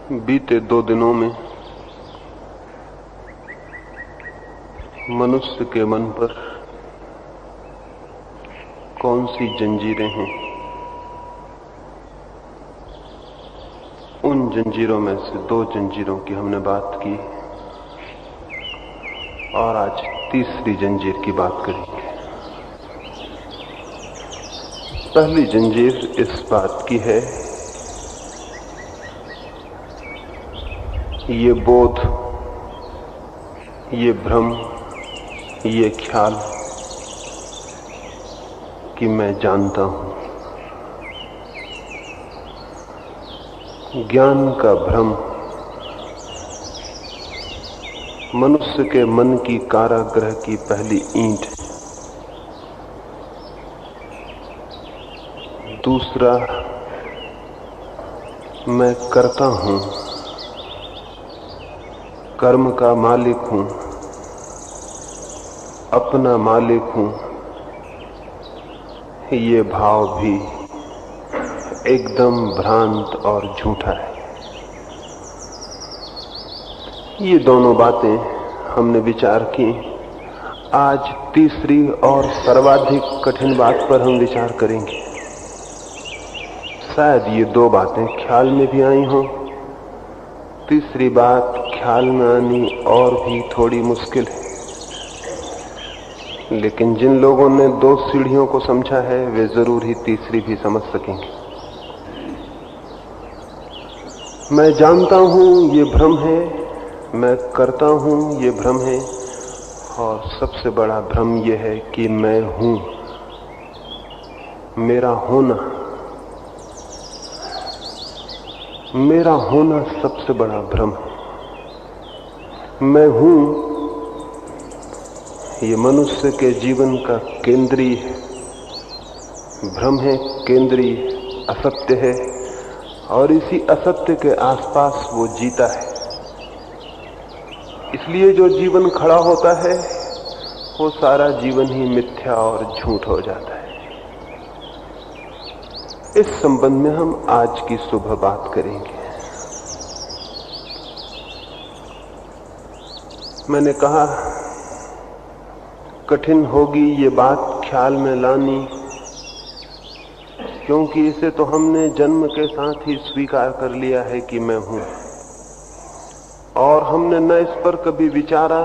बीते 2 दिनों में मनुष्य के मन पर कौन सी जंजीरें हैं, उन जंजीरों में से 2 जंजीरों की हमने बात की और आज तीसरी जंजीर की बात करेंगे। पहली जंजीर इस बात की है, ये बोध, ये भ्रम, ये ख्याल कि मैं जानता हूं। ज्ञान का भ्रम मनुष्य के मन की कारागृह की पहली ईंट है। दूसरा, मैं करता हूं, कर्म का मालिक हूं, अपना मालिक हूं, ये भाव भी एकदम भ्रांत और झूठा है। ये दोनों बातें हमने विचार की। आज तीसरी और सर्वाधिक कठिन बात पर हम विचार करेंगे। शायद ये 2 बातें ख्याल में भी आई हों। तीसरी बात ख्याल में आनी और भी थोड़ी मुश्किल है, लेकिन जिन लोगों ने 2 सीढ़ियों को समझा है वे जरूर ही तीसरी भी समझ सकेंगे। मैं जानता हूं ये भ्रम है, मैं करता हूं ये भ्रम है, और सबसे बड़ा भ्रम यह है कि मैं हूं, मेरा होना सबसे बड़ा भ्रम है। मैं हूं, ये मनुष्य के जीवन का केंद्रीय भ्रम है, केंद्रीय असत्य है, और इसी असत्य के आसपास वो जीता है। इसलिए जो जीवन खड़ा होता है वो सारा जीवन ही मिथ्या और झूठ हो जाता है। इस संबंध में हम आज की सुबह बात करेंगे। मैंने कहा कठिन होगी ये बात ख्याल में लानी, क्योंकि इसे तो हमने जन्म के साथ ही स्वीकार कर लिया है कि मैं हूं, और हमने न इस पर कभी विचारा,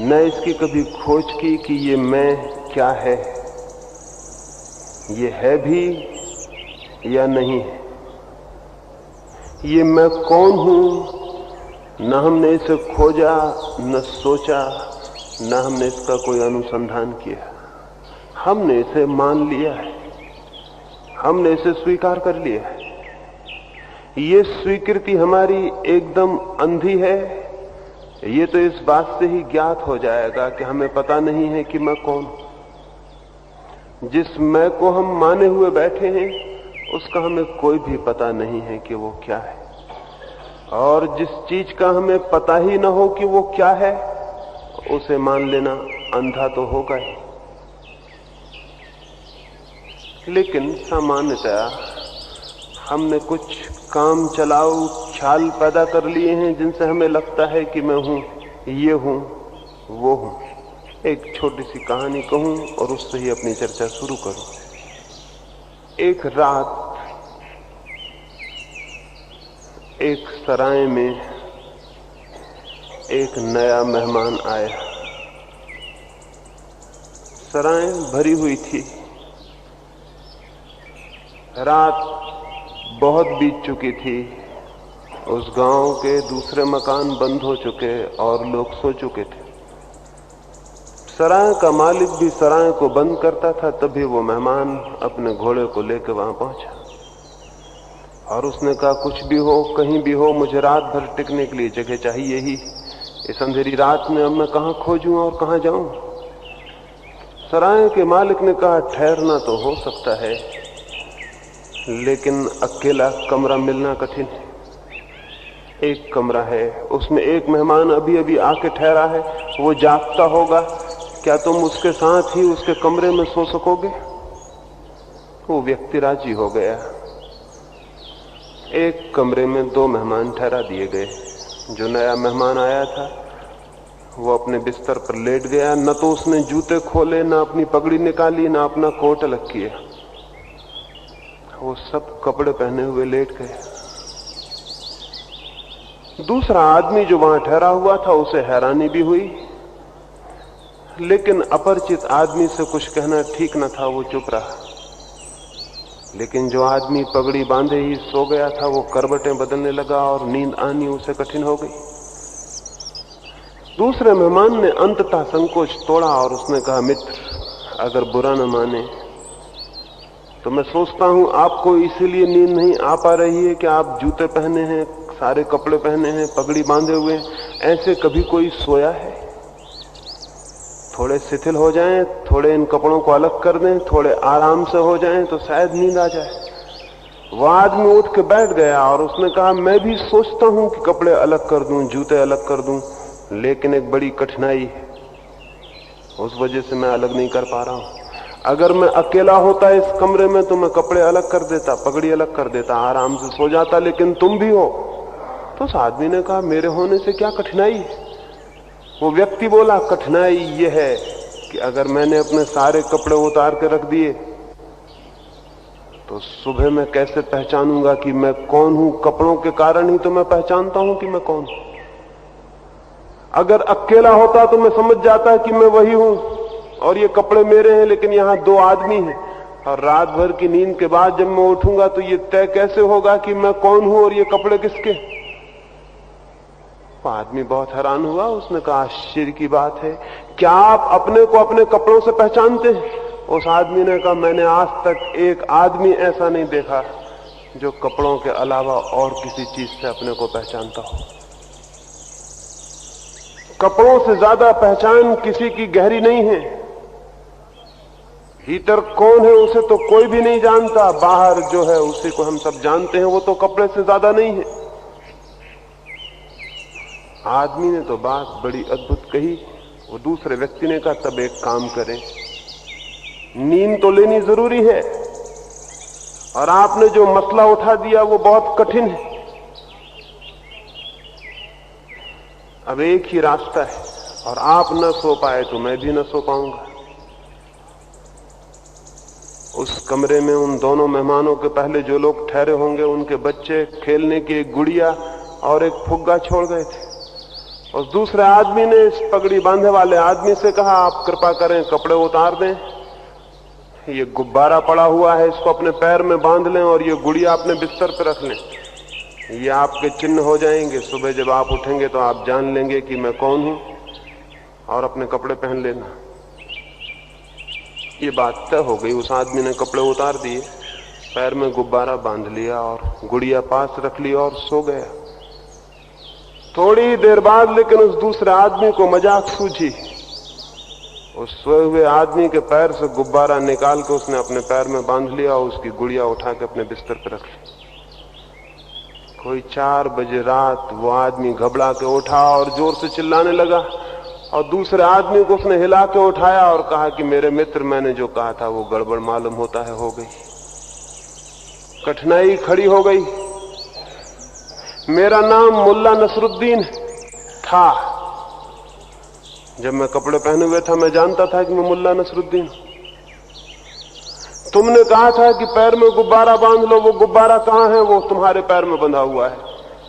न इसकी कभी खोज की कि ये मैं क्या है, ये है भी या नहीं है, ये मैं कौन हूं। न हमने इसे खोजा, न सोचा, न हमने इसका कोई अनुसंधान किया। हमने इसे मान लिया है, हमने इसे स्वीकार कर लिया है। ये स्वीकृति हमारी एकदम अंधी है। ये तो इस बात से ही ज्ञात हो जाएगा कि हमें पता नहीं है कि मैं कौन हूं। जिस मैं को हम माने हुए बैठे हैं उसका हमें कोई भी पता नहीं है कि वो क्या है, और जिस चीज का हमें पता ही ना हो कि वो क्या है उसे मान लेना अंधा तो होगा ही। लेकिन सामान्यतया हमने कुछ काम चलाऊ ख्याल पैदा कर लिए हैं जिनसे हमें लगता है कि मैं हूं, ये हूं, वो हूं। एक छोटी सी कहानी कहूं और उससे ही अपनी चर्चा शुरू करूं। एक रात एक सराय में एक नया मेहमान आया। सराय भरी हुई थी। रात बहुत बीत चुकी थी। उस गांव के दूसरे मकान बंद हो चुके और लोग सो चुके थे। सराय का मालिक भी सराय को बंद करता था, तभी वो मेहमान अपने घोड़े को लेकर वहां पहुंचा और उसने कहा कुछ भी हो, कहीं भी हो, मुझे रात भर टिकने के लिए जगह चाहिए ही। इस अंधेरी रात में अब मैं कहां खोजूं और कहां जाऊं। सराय के मालिक ने कहा ठहरना तो हो सकता है, लेकिन अकेला कमरा मिलना कठिन है। एक कमरा है, उसमें एक मेहमान अभी अभी आके ठहरा है, वो जागता होगा, क्या तुम उसके साथ ही उसके कमरे में सो सकोगे? वो व्यक्ति राजी हो गया। एक कमरे में 2 मेहमान ठहरा दिए गए। जो नया मेहमान आया था वो अपने बिस्तर पर लेट गया। न तो उसने जूते खोले, न अपनी पगड़ी निकाली, न अपना कोट अलग किया। वो सब कपड़े पहने हुए लेट गए। दूसरा आदमी जो वहां ठहरा हुआ था उसे हैरानी भी हुई, लेकिन अपरिचित आदमी से कुछ कहना ठीक न था, वो चुप रहा। लेकिन जो आदमी पगड़ी बांधे ही सो गया था वो करवटें बदलने लगा और नींद आनी उसे कठिन हो गई। दूसरे मेहमान ने अंततः संकोच तोड़ा और उसने कहा, मित्र, अगर बुरा न माने तो मैं सोचता हूं आपको इसीलिए नींद नहीं आ पा रही है कि आप जूते पहने हैं, सारे कपड़े पहने हैं, पगड़ी बांधे हुए हैं। ऐसे कभी कोई सोया है? थोड़े शिथिल हो जाएं, थोड़े इन कपड़ों को अलग कर दें, थोड़े आराम से हो जाएं तो शायद नींद आ जाए। वह आदमी उठ के बैठ गया और उसने कहा, मैं भी सोचता हूं कि कपड़े अलग कर दूं, जूते अलग कर दूं, लेकिन एक बड़ी कठिनाई है, उस वजह से मैं अलग नहीं कर पा रहा हूं। अगर मैं अकेला होता इस कमरे में तो मैं कपड़े अलग कर देता, पगड़ी अलग कर देता, आराम से सो जाता, लेकिन तुम भी हो। तो उस आदमी ने कहा, मेरे होने से क्या कठिनाई है? वो व्यक्ति बोला, कठिनाई ये है कि अगर मैंने अपने सारे कपड़े उतार के रख दिए तो सुबह मैं कैसे पहचानूंगा कि मैं कौन हूं? कपड़ों के कारण ही तो मैं पहचानता हूं कि मैं कौन हूं। अगर अकेला होता तो मैं समझ जाता कि मैं वही हूं और ये कपड़े मेरे हैं, लेकिन यहां 2 आदमी हैं। और रात भर की नींद के बाद जब मैं उठूंगा तो ये तय कैसे होगा कि मैं कौन हूं और ये कपड़े किसके? आदमी बहुत हैरान हुआ। उसने कहा, आश्चर्य की बात है, क्या आप अपने को अपने कपड़ों से पहचानते हैं? उस आदमी ने कहा, मैंने आज तक एक आदमी ऐसा नहीं देखा जो कपड़ों के अलावा और किसी चीज से अपने को पहचानता हो। कपड़ों से ज्यादा पहचान किसी की गहरी नहीं है। भीतर कौन है उसे तो कोई भी नहीं जानता, बाहर जो है उसी को हम सब जानते हैं, वो तो कपड़े से ज्यादा नहीं है। आदमी ने तो बात बड़ी अद्भुत कही। वो दूसरे व्यक्ति ने कहा, तब एक काम करें, नींद तो लेनी जरूरी है और आपने जो मसला उठा दिया वो बहुत कठिन है। अब एक ही रास्ता है, और आप न सो पाए तो मैं भी न सो पाऊंगा। उस कमरे में उन दोनों मेहमानों के पहले जो लोग ठहरे होंगे उनके बच्चे खेलने की एक गुड़िया और एक फुग्गा छोड़ गए थे। उस दूसरे आदमी ने इस पगड़ी बांधे वाले आदमी से कहा, आप कृपा करें कपड़े उतार दें, ये गुब्बारा पड़ा हुआ है इसको अपने पैर में बांध लें और ये गुड़िया अपने बिस्तर पर रख लें, ये आपके चिन्ह हो जाएंगे। सुबह जब आप उठेंगे तो आप जान लेंगे कि मैं कौन हूं और अपने कपड़े पहन लेना। ये बात तय हो गई। उस आदमी ने कपड़े उतार दिए, पैर में गुब्बारा बांध लिया और गुड़िया पास रख ली और सो गया। थोड़ी देर बाद लेकिन उस दूसरे आदमी को मजाक सूझी। उस सोए हुए आदमी के पैर से गुब्बारा निकाल के उसने अपने पैर में बांध लिया और उसकी गुड़िया उठा के अपने बिस्तर पर रख ली। कोई 4 बजे रात वो आदमी घबरा के उठा और जोर से चिल्लाने लगा और दूसरे आदमी को उसने हिला के उठाया और कहा कि मेरे मित्र, मैंने जो कहा था वो गड़बड़ मालूम होता है हो गई, कठिनाई खड़ी हो गई। मेरा नाम मुल्ला नसरुद्दीन था। जब मैं कपड़े पहने हुए था मैं जानता था कि मैं मुल्ला नसरुद्दीन। तुमने कहा था कि पैर में गुब्बारा बांध लो, वो गुब्बारा कहां है? वो तुम्हारे पैर में बंधा हुआ है,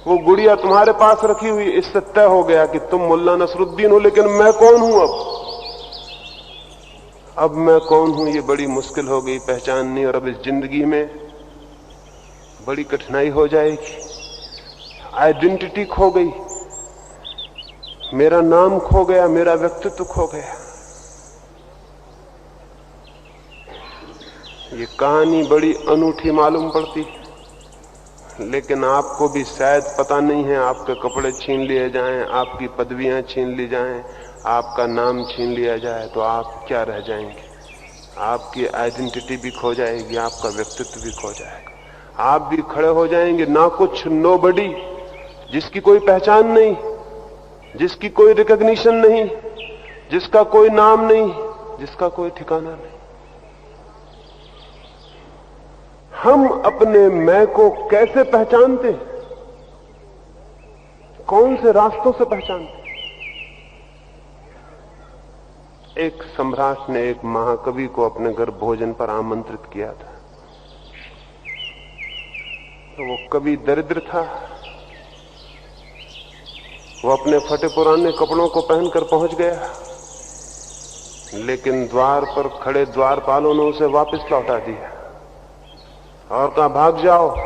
वो गुड़िया तुम्हारे पास रखी हुई। इससे तय हो गया कि तुम मुल्ला नसरुद्दीन हो, लेकिन मैं कौन हूं? अब मैं कौन हूं ये बड़ी मुश्किल हो गई पहचाननी, और अब इस जिंदगी में बड़ी कठिनाई हो जाएगी। आइडेंटिटी खो गई, मेरा नाम खो गया, मेरा व्यक्तित्व खो गया। ये कहानी बड़ी अनूठी मालूम पड़ती, लेकिन आपको भी शायद पता नहीं है। आपके कपड़े छीन लिए जाएं, आपकी पदवियां छीन ली जाएं, आपका नाम छीन लिया जाए तो आप क्या रह जाएंगे? आपकी आइडेंटिटी भी खो जाएगी, आपका व्यक्तित्व भी खो जाएगा। आप भी खड़े हो जाएंगे ना कुछ, नोबडी, जिसकी कोई पहचान नहीं, जिसकी कोई रिकॉग्निशन नहीं, जिसका कोई नाम नहीं, जिसका कोई ठिकाना नहीं। हम अपने मैं को कैसे पहचानते, कौन से रास्तों से पहचानते? एक सम्राट ने एक महाकवि को अपने घर भोजन पर आमंत्रित किया था। तो वो कवि दरिद्र था। वो अपने फटे पुराने कपड़ों को पहनकर पहुंच गया, लेकिन द्वार पर खड़े द्वारपालों ने उसे वापस लौटा दिया और कहा, भाग जाओ,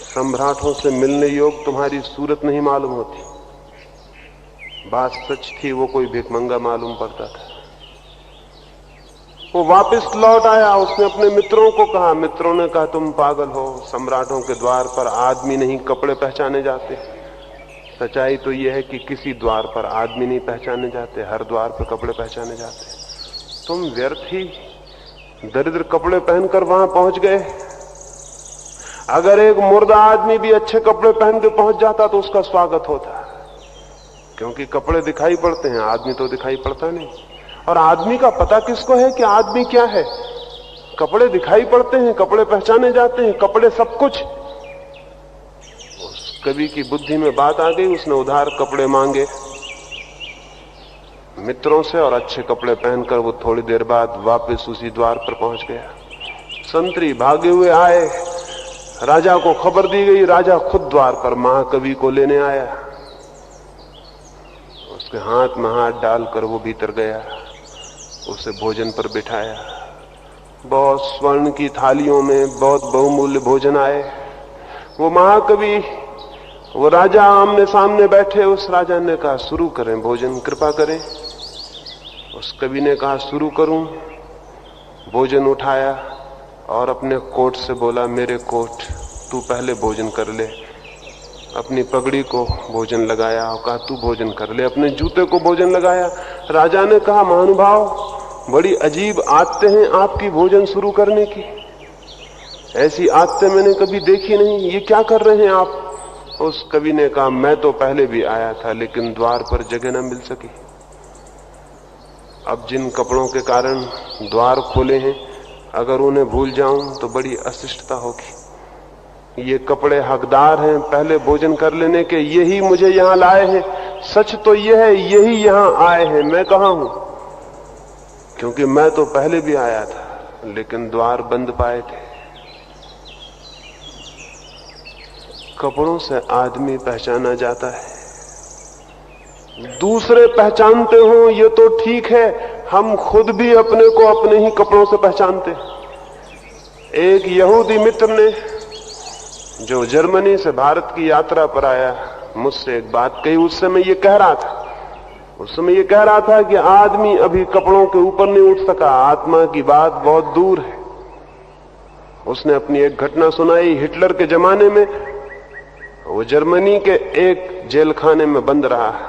सम्राटों से मिलने योग तुम्हारी सूरत नहीं मालूम होती। बात सच थी, वो कोई भिखमंगा मालूम पड़ता था। वो वापस लौट आया। उसने अपने मित्रों को कहा, मित्रों ने कहा, तुम पागल हो, सम्राटों के द्वार पर आदमी नहीं कपड़े पहचाने जाते। सच्चाई तो यह है कि किसी द्वार पर आदमी नहीं पहचाने जाते, हर द्वार पर कपड़े पहचाने जाते। तुम व्यर्थ ही दरिद्र कपड़े पहनकर वहां पहुंच गए। अगर एक मुर्दा आदमी भी अच्छे कपड़े पहन के पहुंच जाता तो उसका स्वागत होता, क्योंकि कपड़े दिखाई पड़ते हैं, आदमी तो दिखाई पड़ता नहीं। और आदमी का पता किसको है कि आदमी क्या है? कपड़े दिखाई पड़ते हैं, कपड़े पहचाने जाते हैं, कपड़े सब कुछ। उस कवि की बुद्धि में बात आ गई। उसने उधार कपड़े मांगे मित्रों से और अच्छे कपड़े पहनकर वो थोड़ी देर बाद वापस उसी द्वार पर पहुंच गया। संतरी भागे हुए आए, राजा को खबर दी गई। राजा खुद द्वार पर महाकवि को लेने आया। उसके हाथ में हाथ डालकर वो भीतर गया, उसे भोजन पर बिठाया। बहुत स्वर्ण की थालियों में बहुत बहुमूल्य भोजन आए। वो महाकवि, वो राजा आमने सामने बैठे। उस राजा ने कहा, शुरू करें भोजन, कृपा करें। उस कवि ने कहा, शुरू करूं। भोजन उठाया और अपने कोट से बोला, मेरे कोट, तू पहले भोजन कर ले। अपनी पगड़ी को भोजन लगाया और कहा, तू भोजन कर ले। अपने जूते को भोजन लगाया। राजा ने कहा, महानुभाव, बड़ी अजीब आदतें हैं आपकी भोजन शुरू करने की। ऐसी आदतें मैंने कभी देखी नहीं, ये क्या कर रहे हैं आप? उस कवि ने कहा, मैं तो पहले भी आया था, लेकिन द्वार पर जगह न मिल सकी। अब जिन कपड़ों के कारण द्वार खोले हैं, अगर उन्हें भूल जाऊं तो बड़ी अशिष्टता होगी। ये कपड़े हकदार हैं पहले भोजन कर लेने के, यही मुझे यहां लाए हैं। सच तो यह है, यही यहां आए हैं, मैं कहां हूं? क्योंकि मैं तो पहले भी आया था, लेकिन द्वार बंद पाए थे। कपड़ों से आदमी पहचाना जाता है। दूसरे पहचानते हो ये तो ठीक है, हम खुद भी अपने को अपने ही कपड़ों से पहचानते। एक यहूदी मित्र ने, जो जर्मनी से भारत की यात्रा पर आया, मुझसे एक बात कही। उससे मैं ये कह रहा था कि आदमी अभी कपड़ों के ऊपर नहीं उठ सका, आत्मा की बात बहुत दूर है। उसने अपनी एक घटना सुनाई। हिटलर के जमाने में वो जर्मनी के एक जेल खाने में बंद रहा।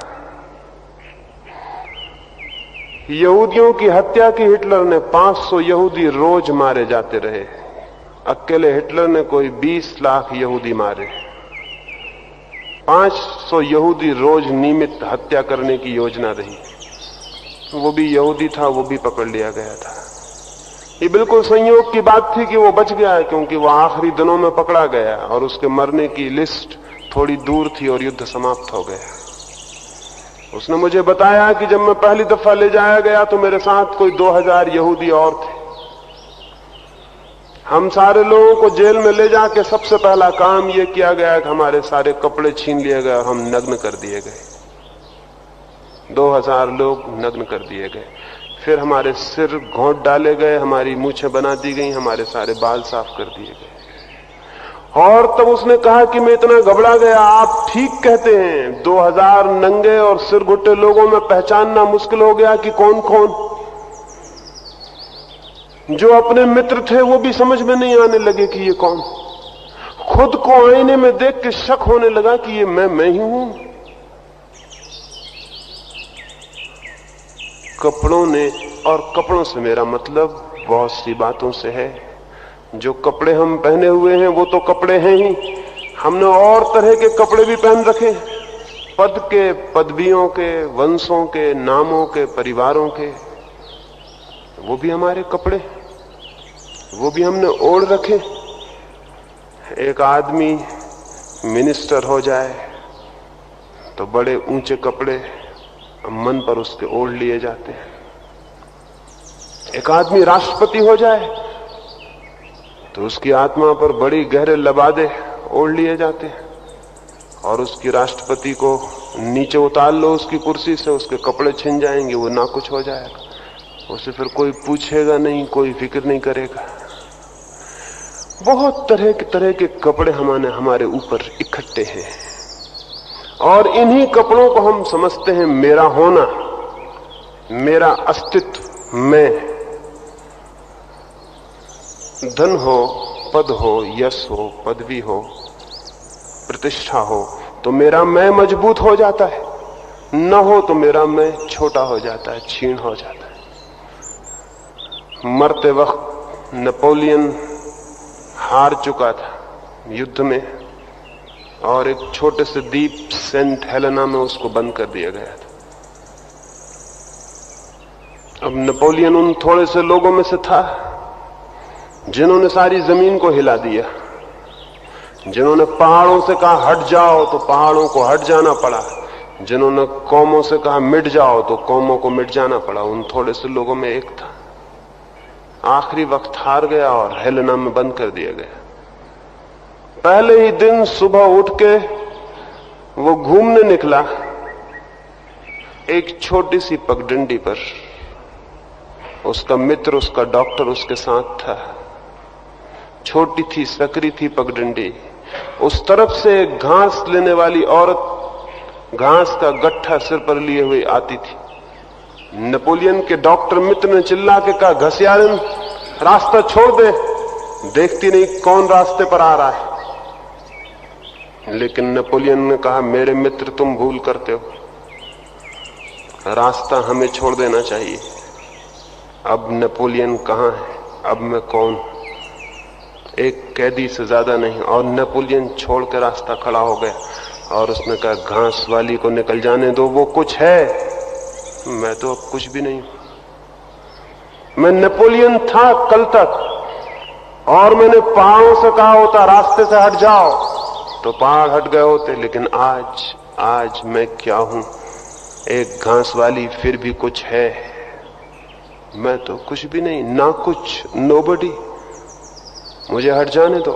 यहूदियों की हत्या की हिटलर ने। 500 यहूदी रोज मारे जाते रहे। अकेले हिटलर ने कोई 20 लाख यहूदी मारे। 500 यहूदी रोज नियमित हत्या करने की योजना रही। वो भी यहूदी था, वो भी पकड़ लिया गया था। ये बिल्कुल संयोग की बात थी कि वो बच गया, क्योंकि वो आखिरी दिनों में पकड़ा गया और उसके मरने की लिस्ट थोड़ी दूर थी और युद्ध समाप्त हो गया। उसने मुझे बताया कि जब मैं पहली दफा ले जाया गया तो मेरे साथ कोई 2000 यहूदी और थे। हम सारे लोगों को जेल में ले जाके सबसे पहला काम यह किया गया कि हमारे सारे कपड़े छीन लिए गए और हम नग्न कर दिए गए। 2000 लोग नग्न कर दिए गए। फिर हमारे सिर घोंट डाले गए, हमारी मूछें बना दी गई, हमारे सारे बाल साफ कर दिए गए। और तब उसने कहा कि मैं इतना घबरा गया। आप ठीक कहते हैं, 2000 नंगे और सिर घुट्टे लोगों में पहचानना मुश्किल हो गया कि कौन कौन। जो अपने मित्र थे वो भी समझ में नहीं आने लगे कि ये कौन। खुद को आईने में देख के शक होने लगा कि ये मैं ही हूं। कपड़ों ने, और कपड़ों से मेरा मतलब बहुत सी बातों से है। जो कपड़े हम पहने हुए हैं वो तो कपड़े हैं ही, हमने और तरह के कपड़े भी पहन रखे। पद के, पदवियों के, वंशों के, नामों के, परिवारों के, वो भी हमारे कपड़े। वो भी हमने ओढ़ रखे। एक आदमी मिनिस्टर हो जाए तो बड़े ऊंचे कपड़े मन पर उसके ओढ़ लिए जाते हैं। एक आदमी राष्ट्रपति हो जाए तो उसकी आत्मा पर बड़ी गहरे लबादे ओढ़ लिए जाते हैं, और उसकी राष्ट्रपति को नीचे उतार लो उसकी कुर्सी से, उसके कपड़े छिन जाएंगे, वो ना कुछ हो जाएगा, उसे फिर कोई पूछेगा नहीं, कोई फिक्र नहीं करेगा। बहुत तरह के कपड़े हमारे ऊपर इकट्ठे हैं, और इन्हीं कपड़ों को हम समझते हैं मेरा होना, मेरा अस्तित्व, मैं। धन हो, पद हो, यश हो, पदवी हो, प्रतिष्ठा हो तो मेरा मैं मजबूत हो जाता है, न हो तो मेरा मैं छोटा हो जाता है, क्षीण हो जाता है। मरते वक्त नेपोलियन हार चुका था युद्ध में, और एक छोटे से द्वीप सेंट हेलेना में उसको बंद कर दिया गया था। अब नेपोलियन उन थोड़े से लोगों में से था जिन्होंने सारी जमीन को हिला दिया, जिन्होंने पहाड़ों से कहा हट जाओ तो पहाड़ों को हट जाना पड़ा, जिन्होंने कौमों से कहा मिट जाओ तो कौमों को मिट जाना पड़ा। उन थोड़े से लोगों में एक था। आखिरी वक्त हार गया और हेलेना में बंद कर दिया गया। पहले ही दिन सुबह उठ के वो घूमने निकला एक छोटी सी पगडंडी पर। उसका मित्र, उसका डॉक्टर उसके साथ था। छोटी थी, सकरी थी पगडंडी। उस तरफ से एक घास लेने वाली औरत घास का गट्ठा सिर पर लिए हुए आती थी। नेपोलियन के डॉक्टर मित्र ने चिल्ला के कहा, घसियारिन रास्ता छोड़ दे, देखती नहीं कौन रास्ते पर आ रहा है। लेकिन नेपोलियन ने कहा, मेरे मित्र तुम भूल करते हो, रास्ता हमें छोड़ देना चाहिए। अब नेपोलियन कहां है, अब मैं कौन? एक कैदी से ज्यादा नहीं। और नेपोलियन छोड़ के रास्ता खड़ा हो गया और उसने कहा, घास वाली को निकल जाने दो, वो कुछ है, मैं तो अब कुछ भी नहीं। मैं नेपोलियन था कल तक, और मैंने पहाड़ों से कहा होता रास्ते से हट जाओ तो पहाड़ हट गए होते। लेकिन आज मैं क्या हूं? एक घास वाली, फिर भी कुछ है। मैं तो कुछ भी नहीं, ना कुछ, नोबडी। मुझे हट जाने दो।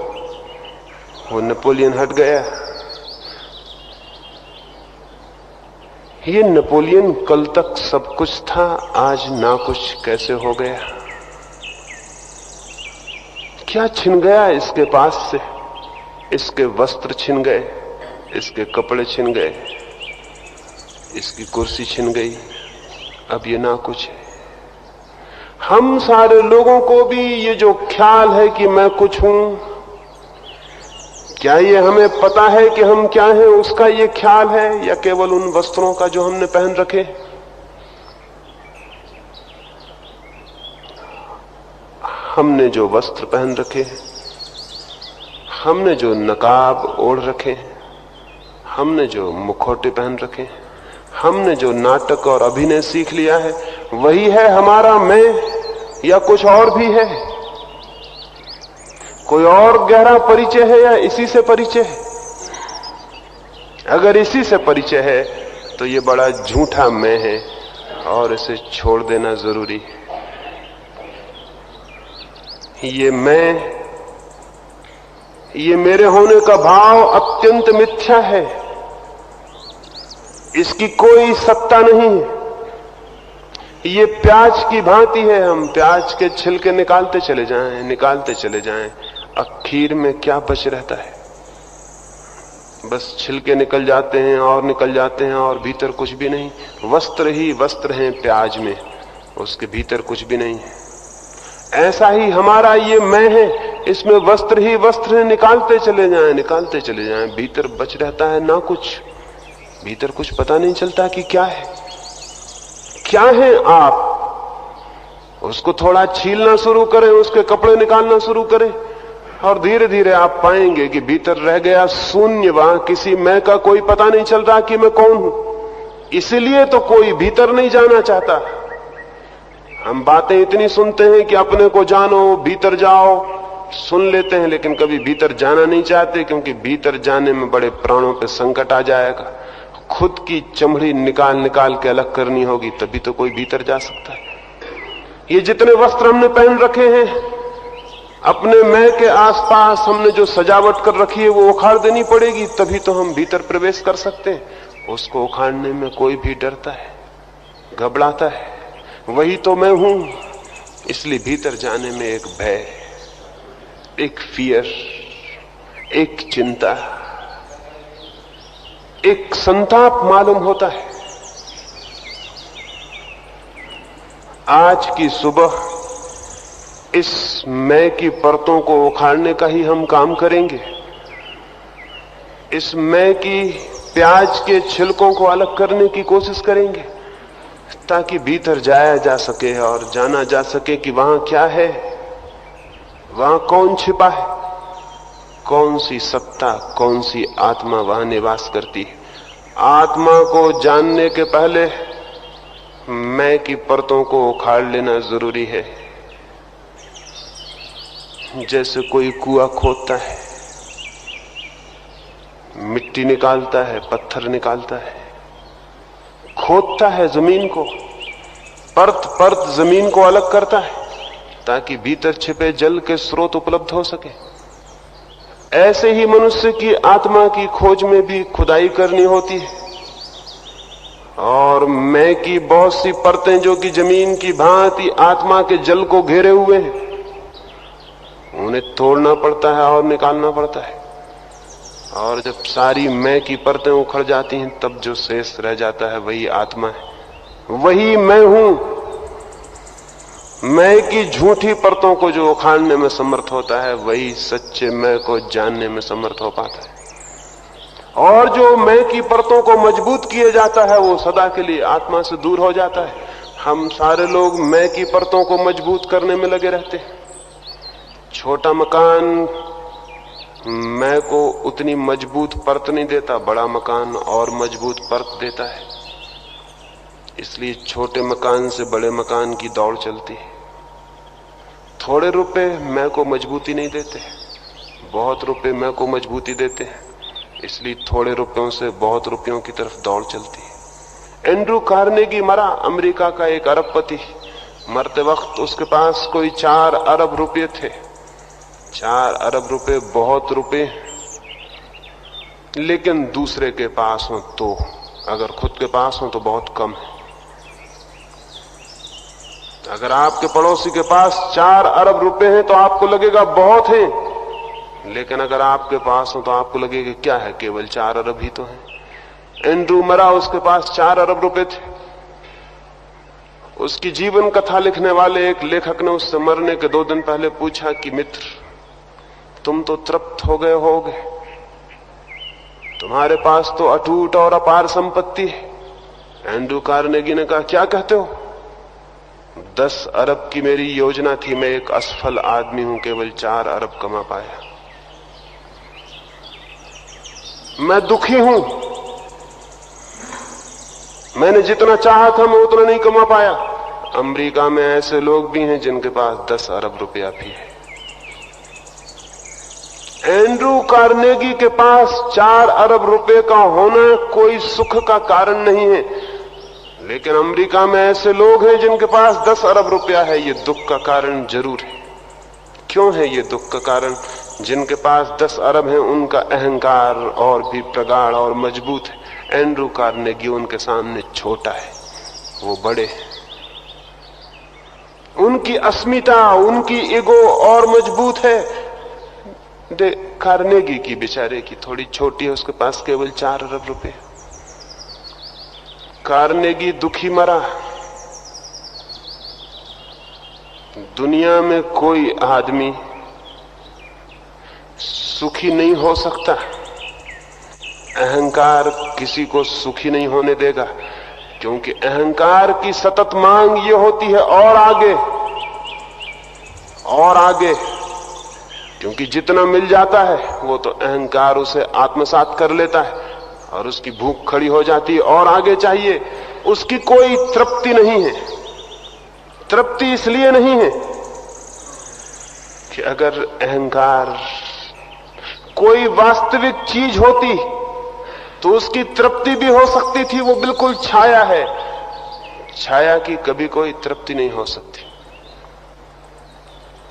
वो नेपोलियन हट गया। ये नेपोलियन कल तक सब कुछ था, आज ना कुछ कैसे हो गया? क्या छिन गया इसके पास से? इसके वस्त्र छिन गए, इसके कपड़े छिन गए, इसकी कुर्सी छिन गई, अब ये ना कुछ है। हम सारे लोगों को भी ये जो ख्याल है कि मैं कुछ हूं, क्या ये हमें पता है कि हम क्या हैं, उसका ये ख्याल है, या केवल उन वस्त्रों का जो हमने पहन रखे? हमने जो वस्त्र पहन रखे हैं, हमने जो नकाब ओढ़ रखे हैं, हमने जो मुखौटे पहन रखे हैं, हमने जो नाटक और अभिनय सीख लिया है, वही है हमारा मैं, या कुछ और भी है? कोई और गहरा परिचय है, या इसी से परिचय है? अगर इसी से परिचय है तो ये बड़ा झूठा मैं है और इसे छोड़ देना जरूरी है। ये मैं, ये मेरे होने का भाव अत्यंत मिथ्या है, इसकी कोई सत्ता नहीं है। ये प्याज की भांति है, हम प्याज के छिलके निकालते चले जाएं, आखिर में क्या बच रहता है? बस छिलके निकल जाते हैं और भीतर कुछ भी नहीं। वस्त्र ही वस्त्र हैं प्याज में, उसके भीतर कुछ भी नहीं है। ऐसा ही हमारा ये मैं है, इसमें वस्त्र ही वस्त्र हैं, निकालते चले जाएं, भीतर बच रहता है ना कुछ। भीतर कुछ पता नहीं चलता कि क्या है आप। उसको थोड़ा छीलना शुरू करें, उसके कपड़े निकालना शुरू करें, और धीरे धीरे आप पाएंगे कि भीतर रह गया शून्य। वहां किसी मैं का कोई पता नहीं चल रहा कि मैं कौन हूं। इसलिए तो कोई भीतर नहीं जाना चाहता। हम बातें इतनी सुनते हैं कि अपने को जानो, भीतर जाओ, सुन लेते हैं, लेकिन कभी भीतर जाना नहीं चाहते, क्योंकि भीतर जाने में बड़े प्राणों पे संकट आ जाएगा। खुद की चमड़ी निकाल निकाल के अलग करनी होगी, तभी तो कोई भीतर जा सकता है। ये जितने वस्त्र हमने पहन रखे हैं, अपने मैं के आसपास हमने जो सजावट कर रखी है, वो उखाड़ देनी पड़ेगी, तभी तो हम भीतर प्रवेश कर सकते हैं। उसको उखाड़ने में कोई भी डरता है, घबराता है। वही तो मैं हूं। इसलिए भीतर जाने में एक भय, एक फियर, एक चिंता, एक संताप मालूम होता है। आज की सुबह इस मैं की परतों को उखाड़ने का ही हम काम करेंगे। इस मैं की प्याज के छिलकों को अलग करने की कोशिश करेंगे, ताकि भीतर जाया जा सके और जाना जा सके कि वहां क्या है, वहां कौन छिपा है, कौन सी सत्ता, कौन सी आत्मा वहां निवास करती है। आत्मा को जानने के पहले मैं की परतों को उखाड़ लेना जरूरी है। जैसे कोई कुआं खोदता है, मिट्टी निकालता है, पत्थर निकालता है, खोदता है जमीन को, परत परत जमीन को अलग करता है, ताकि भीतर छिपे जल के स्रोत उपलब्ध हो सके। ऐसे ही मनुष्य की आत्मा की खोज में भी खुदाई करनी होती है, और मैं की बहुत सी परतें जो कि जमीन की भांति आत्मा के जल को घेरे हुए हैं, उन्हें तोड़ना पड़ता है और निकालना पड़ता है। और जब सारी मैं की परतें उखड़ जाती हैं, तब जो शेष रह जाता है वही आत्मा है, वही मैं हूं। मैं की झूठी परतों को जो उखाड़ने में समर्थ होता है, वही सच्चे मैं को जानने में समर्थ हो पाता है। और जो मैं की परतों को मजबूत किए जाता है, वो सदा के लिए आत्मा से दूर हो जाता है। हम सारे लोग मैं की परतों को मजबूत करने में लगे रहते हैं। छोटा मकान मैं को उतनी मजबूत परत नहीं देता, बड़ा मकान और मजबूत परत देता है। इसलिए छोटे मकान से बड़े मकान की दौड़ चलती है। थोड़े रुपए मैं को मजबूती नहीं देते, बहुत रुपए मैं को मजबूती देते हैं। इसलिए थोड़े रुपयों से बहुत रुपयों की तरफ दौड़ चलती है। एंड्रू कार्नेगी मरा, अमेरिका का एक अरबपति। मरते वक्त उसके पास कोई 4 अरब रुपये थे। 4 अरब रुपए बहुत रुपए, लेकिन दूसरे के पास हो तो, अगर खुद के पास हो तो बहुत कम है। अगर आपके पड़ोसी के पास 4 अरब रुपए हैं तो आपको लगेगा बहुत है, लेकिन अगर आपके पास हो तो आपको लगेगा क्या है, केवल 4 अरब ही तो है। एंड्रू मरा, उसके पास 4 अरब रुपए थे। उसकी जीवन कथा लिखने वाले एक लेखक ने उससे मरने के 2 दिन पहले पूछा कि मित्र, तुम तो तृप्त हो गए होगे, तुम्हारे पास तो अटूट और अपार संपत्ति है। एंड्रू कार्नेगी ने कहा, क्या कहते हो? 10 अरब की मेरी योजना थी, मैं एक असफल आदमी हूं, केवल 4 अरब कमा पाया। मैं दुखी हूं, मैंने जितना चाहा था मैं उतना नहीं कमा पाया। अमेरिका में ऐसे लोग भी हैं जिनके पास 10 अरब रुपया भी है। एंड्रू कार्नेगी के पास 4 अरब रुपए का होना कोई सुख का कारण नहीं है, लेकिन अमेरिका में ऐसे लोग हैं जिनके पास 10 अरब रुपया है। ये दुख का कारण जरूर है। क्यों है ये दुख का कारण? जिनके पास 10 अरब है उनका अहंकार और भी प्रगाढ़ और मजबूत है। एंड्रू कार्नेगी उनके सामने छोटा है, वो बड़े हैं। उनकी अस्मिता, उनकी ईगो और मजबूत है। कार्नेगी की बेचारे की थोड़ी छोटी है, उसके पास केवल 4 अरब रुपए। कार्नेगी दुखी मरा। दुनिया में कोई आदमी सुखी नहीं हो सकता। अहंकार किसी को सुखी नहीं होने देगा, क्योंकि अहंकार की सतत मांग ये होती है और आगे और आगे, क्योंकि जितना मिल जाता है वो तो अहंकार उसे आत्मसात कर लेता है और उसकी भूख खड़ी हो जाती है और आगे चाहिए। उसकी कोई तृप्ति नहीं है। तृप्ति इसलिए नहीं है कि अगर अहंकार कोई वास्तविक चीज होती तो उसकी तृप्ति भी हो सकती थी। वो बिल्कुल छाया है, छाया की कभी कोई तृप्ति नहीं हो सकती।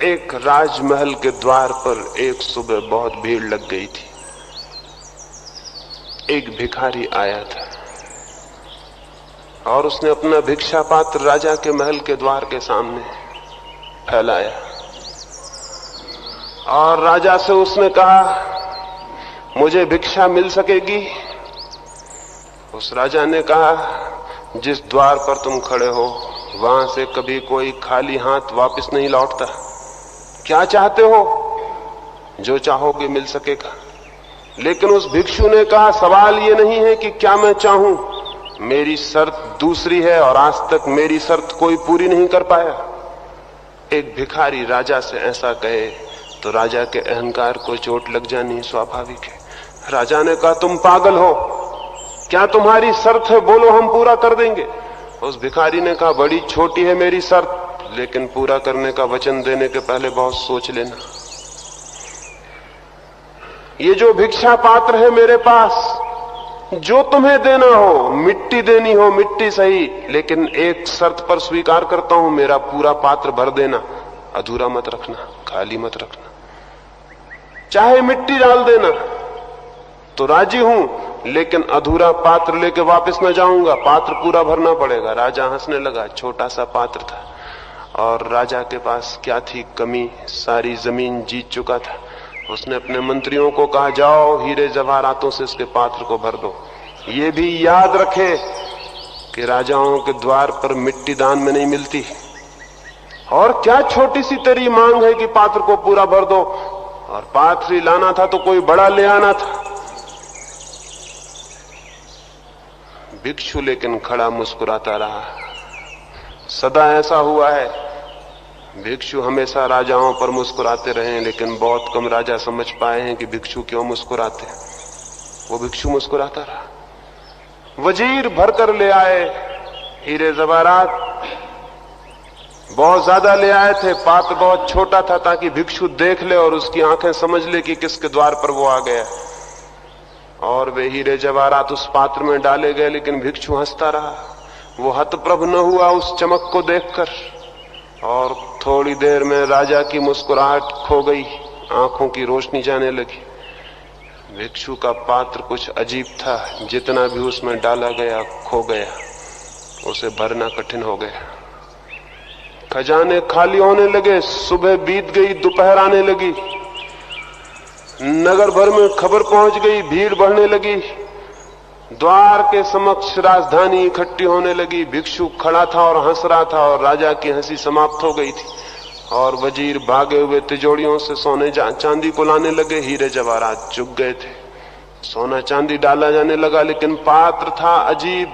एक राजमहल के द्वार पर एक सुबह बहुत भीड़ लग गई थी। एक भिखारी आया था और उसने अपना भिक्षा पात्र राजा के महल के द्वार के सामने फैलाया और राजा से उसने कहा, मुझे भिक्षा मिल सकेगी? उस राजा ने कहा, जिस द्वार पर तुम खड़े हो वहां से कभी कोई खाली हाथ वापस नहीं लौटता। क्या चाहते हो? जो चाहोगे मिल सकेगा। लेकिन उस भिक्षु ने कहा, सवाल ये नहीं है कि क्या मैं चाहूं, मेरी शर्त दूसरी है और आज तक मेरी शर्त कोई पूरी नहीं कर पाया। एक भिखारी राजा से ऐसा कहे तो राजा के अहंकार को चोट लग जानी स्वाभाविक है। राजा ने कहा, तुम पागल हो, क्या तुम्हारी शर्त है? बोलो, हम पूरा कर देंगे। उस भिखारी ने कहा, बड़ी छोटी है मेरी शर्त, लेकिन पूरा करने का वचन देने के पहले बहुत सोच लेना। ये जो भिक्षा पात्र है मेरे पास, जो तुम्हें देना हो, मिट्टी देनी हो मिट्टी सही, लेकिन एक शर्त पर स्वीकार करता हूं, मेरा पूरा पात्र भर देना, अधूरा मत रखना, खाली मत रखना। चाहे मिट्टी डाल देना तो राजी हूं, लेकिन अधूरा पात्र लेके वापस न जाऊंगा, पात्र पूरा भरना पड़ेगा। राजा हंसने लगा। छोटा सा पात्र था और राजा के पास क्या थी कमी, सारी जमीन जीत चुका था। उसने अपने मंत्रियों को कहा, जाओ हीरे जवाहरातों से इसके पात्र को भर दो। ये भी याद रखे कि राजाओं के द्वार पर मिट्टी दान में नहीं मिलती। और क्या छोटी सी तेरी मांग है कि पात्र को पूरा भर दो, और पात्र ही लाना था तो कोई बड़ा ले आना था। भिक्षु लेकिन खड़ा मुस्कुराता रहा। सदा ऐसा हुआ है, भिक्षु हमेशा राजाओं पर मुस्कुराते रहे, लेकिन बहुत कम राजा समझ पाए हैं कि भिक्षु क्यों मुस्कुराते। वो भिक्षु मुस्कुराता रहा। वजीर भरकर ले आए हीरे जवाहरात, बहुत ज्यादा ले आए थे। पात्र बहुत छोटा था ताकि भिक्षु देख ले और उसकी आंखें समझ ले कि किसके द्वार पर वो आ गया। और वे हीरे जवाहरात उस पात्र में डाले गए, लेकिन भिक्षु हंसता रहा। वो हतप्रभ न हुआ उस चमक को देखकर, और थोड़ी देर में राजा की मुस्कुराहट खो गई, आंखों की रोशनी जाने लगी। भिक्षु का पात्र कुछ अजीब था, जितना भी उसमें डाला गया खो गया, उसे भरना कठिन हो गया। खजाने खाली होने लगे। सुबह बीत गई, दोपहर आने लगी। नगर भर में खबर पहुंच गई, भीड़ बढ़ने लगी। द्वार के समक्ष राजधानी इकट्ठी होने लगी। भिक्षु खड़ा था और हंस रहा था, और राजा की हंसी समाप्त हो गई थी। और वजीर भागे हुए तिजोरियों से सोने चांदी को लाने लगे। हीरे जवाहरात चुक गए थे। सोना चांदी डाला जाने लगा, लेकिन पात्र था अजीब,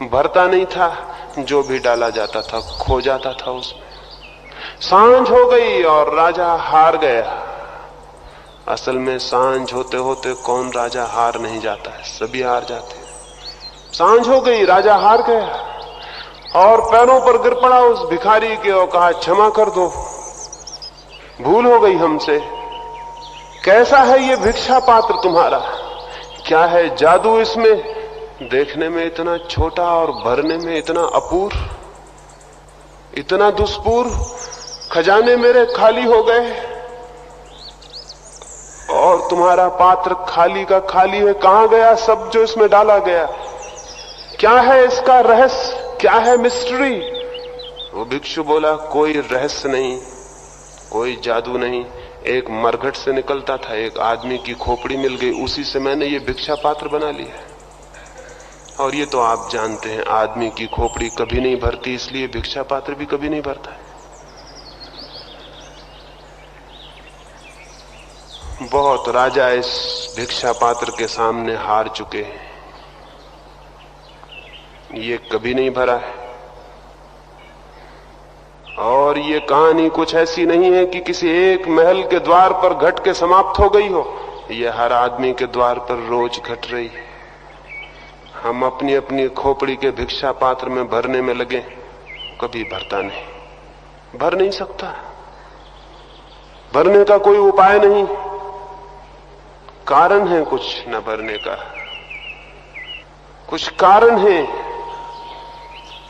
भरता नहीं था। जो भी डाला जाता था खो जाता था उसमें। सांझ हो गई और राजा हार गया। असल में सांझ होते होते कौन राजा हार नहीं जाता है, सभी हार जाते हैं। सांझ हो गई, राजा हार गया और पैरों पर गिर पड़ा उस भिखारी के और कहा, क्षमा कर दो, भूल हो गई हमसे। कैसा है ये भिक्षा पात्र तुम्हारा, क्या है जादू इसमें? देखने में इतना छोटा और भरने में इतना अपूर्व, इतना दुष्पूर्व। खजाने मेरे खाली हो गए और तुम्हारा पात्र खाली का खाली है। कहां गया सब जो इसमें डाला गया? क्या है इसका रहस्य, क्या है मिस्ट्री? वो भिक्षु बोला, कोई रहस्य नहीं, कोई जादू नहीं। एक मरघट से निकलता था, एक आदमी की खोपड़ी मिल गई, उसी से मैंने ये भिक्षा पात्र बना लिया। और ये तो आप जानते हैं, आदमी की खोपड़ी कभी नहीं भरती, इसलिए भिक्षा पात्र भी कभी नहीं भरता है। बहुत राजा इस भिक्षा पात्र के सामने हार चुके हैं, ये कभी नहीं भरा है। और ये कहानी कुछ ऐसी नहीं है कि किसी एक महल के द्वार पर घट के समाप्त हो गई हो, ये हर आदमी के द्वार पर रोज घट रही है। हम अपनी अपनी खोपड़ी के भिक्षा पात्र में भरने में लगे, कभी भरता नहीं। भर नहीं सकता। भरने का कोई उपाय नहीं। कारण है कुछ न भरने का, कुछ कारण है,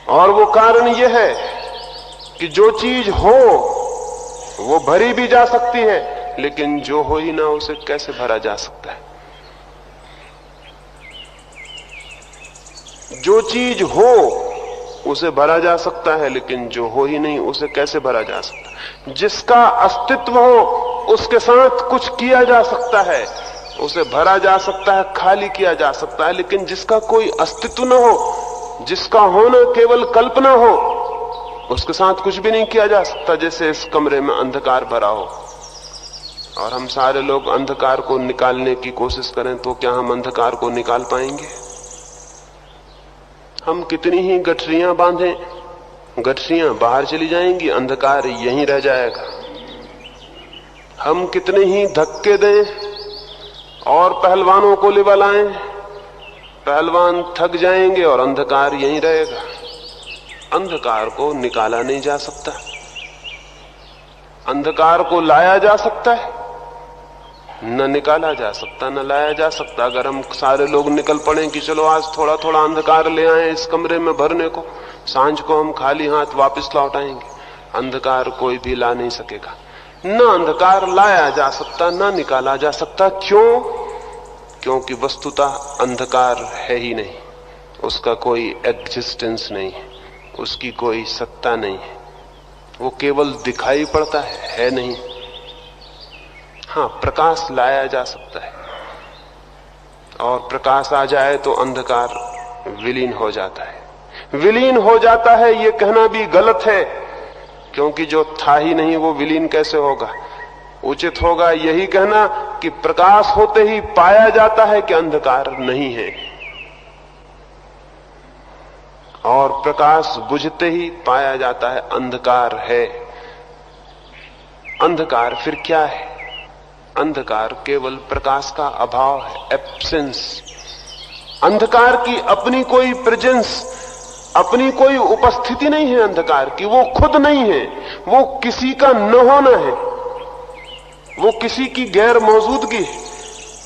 और वो कारण यह है कि जो चीज हो वो भरी भी जा सकती है, लेकिन जो हो ही ना उसे कैसे भरा जा सकता है। जो चीज हो उसे भरा जा सकता है, लेकिन जो हो ही नहीं उसे कैसे भरा जा सकता है। जिसका अस्तित्व हो उसके साथ कुछ किया जा सकता है, उसे भरा जा सकता है, खाली किया जा सकता है। लेकिन जिसका कोई अस्तित्व न हो, जिसका होना केवल कल्पना हो, उसके साथ कुछ भी नहीं किया जा सकता। जैसे इस कमरे में अंधकार भरा हो और हम सारे लोग अंधकार को निकालने की कोशिश करें, तो क्या हम अंधकार को निकाल पाएंगे? हम कितनी ही गठरियां बांधें, गठरियां बाहर चली जाएंगी, अंधकार यहीं रह जाएगा। हम कितने ही धक्के दें और पहलवानों को लिबलाएं, पहलवान थक जाएंगे और अंधकार यहीं रहेगा। अंधकार को निकाला नहीं जा सकता। अंधकार को लाया जा सकता है, न निकाला जा सकता, न लाया जा सकता। अगर हम सारे लोग निकल पड़े कि चलो आज थोड़ा थोड़ा अंधकार ले आए इस कमरे में भरने को, सांझ को हम खाली हाथ वापस लौट आएंगे, अंधकार कोई भी ला नहीं सकेगा। न अंधकार लाया जा सकता, न निकाला जा सकता। क्यों? क्योंकि वस्तुतः अंधकार है ही नहीं, उसका कोई एग्जिस्टेंस नहीं है, उसकी कोई सत्ता नहीं है। वो केवल दिखाई पड़ता है नहीं। हाँ, प्रकाश लाया जा सकता है, और प्रकाश आ जाए तो अंधकार विलीन हो जाता है। विलीन हो जाता है ये कहना भी गलत है, क्योंकि जो था ही नहीं वो विलीन कैसे होगा। उचित होगा यही कहना कि प्रकाश होते ही पाया जाता है कि अंधकार नहीं है, और प्रकाश बुझते ही पाया जाता है अंधकार है। अंधकार फिर क्या है? अंधकार केवल प्रकाश का अभाव है, एब्सेंस। अंधकार की अपनी कोई प्रेजेंस, अपनी कोई उपस्थिति नहीं है अंधकार की। वो खुद नहीं है, वो किसी का न होना है, वो किसी की गैर मौजूदगी है,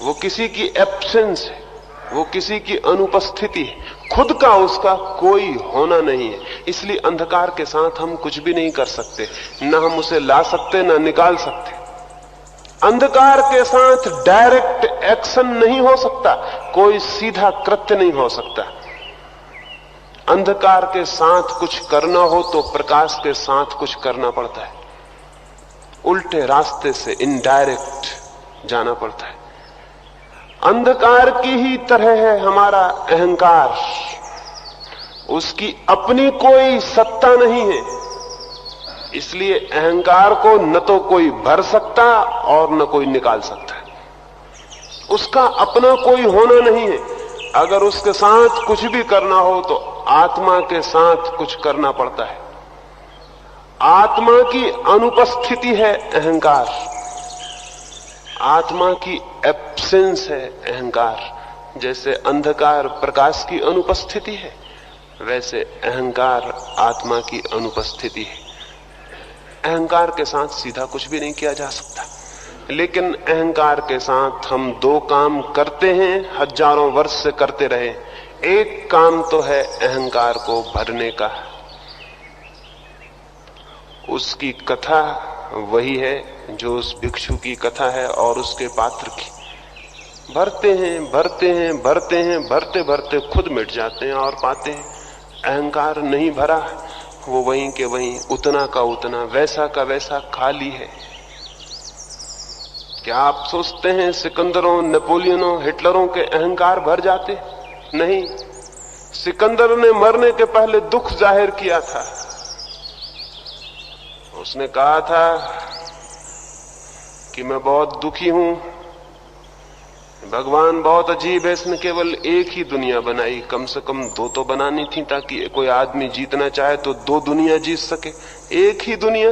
वो किसी की एब्सेंस है, वो किसी की अनुपस्थिति है। खुद का उसका कोई होना नहीं है। इसलिए अंधकार के साथ हम कुछ भी नहीं कर सकते, न हम उसे ला सकते न निकाल सकते। अंधकार के साथ डायरेक्ट एक्शन नहीं हो सकता, कोई सीधा कृत्य नहीं हो सकता। अंधकार के साथ कुछ करना हो तो प्रकाश के साथ कुछ करना पड़ता है, उल्टे रास्ते से इनडायरेक्ट जाना पड़ता है। अंधकार की ही तरह है हमारा अहंकार, उसकी अपनी कोई सत्ता नहीं है। इसलिए अहंकार को न तो कोई भर सकता और न कोई निकाल सकता। उसका अपना कोई होना नहीं है। अगर उसके साथ कुछ भी करना हो तो आत्मा के साथ कुछ करना पड़ता है। आत्मा की अनुपस्थिति है अहंकार, आत्मा की एब्सेंस है अहंकार। जैसे अंधकार प्रकाश की अनुपस्थिति है, वैसे अहंकार आत्मा की अनुपस्थिति है। अहंकार के साथ सीधा कुछ भी नहीं किया जा सकता, लेकिन अहंकार के साथ हम दो काम करते हैं, हजारों वर्ष से करते रहे। एक काम तो है अहंकार को भरने का, उसकी कथा वही है जो उस भिक्षु की कथा है और उसके पात्र की। भरते हैं भरते हैं भरते हैं, भरते भरते खुद मिट जाते हैं और पाते हैं अहंकार नहीं भरा, वो वहीं के वहीं उतना का उतना, वैसा का वैसा खाली है। क्या आप सोचते हैं सिकंदरों, नेपोलियनों, हिटलरों के अहंकार भर जाते? नहीं। सिकंदर ने मरने के पहले दुख जाहिर किया था। उसने कहा था कि मैं बहुत दुखी हूं, भगवान बहुत अजीब है, इसने केवल एक ही दुनिया बनाई, कम से कम दो तो बनानी थी, ताकि कोई आदमी जीतना चाहे तो दो दुनिया जीत सके। एक ही दुनिया,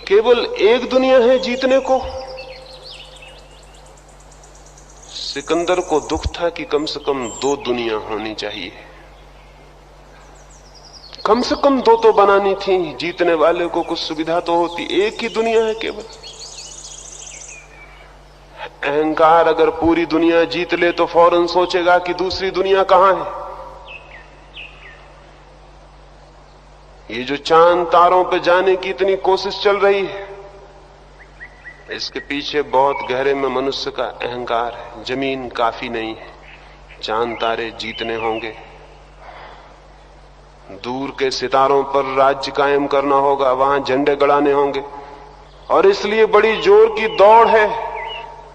केवल एक दुनिया है जीतने को। सिकंदर को दुख था कि कम से कम दो दुनिया होनी चाहिए। कम से कम दो तो बनानी थी, जीतने वाले को कुछ सुविधा तो होती। एक ही दुनिया है केवल। अहंकार अगर पूरी दुनिया जीत ले तो फौरन सोचेगा कि दूसरी दुनिया कहां है। ये जो चांद तारों पे जाने की इतनी कोशिश चल रही है, इसके पीछे बहुत गहरे में मनुष्य का अहंकार है। जमीन काफी नहीं है, चांद तारे जीतने होंगे, दूर के सितारों पर राज्य कायम करना होगा, वहां झंडे गड़ाने होंगे। और इसलिए बड़ी जोर की दौड़ है।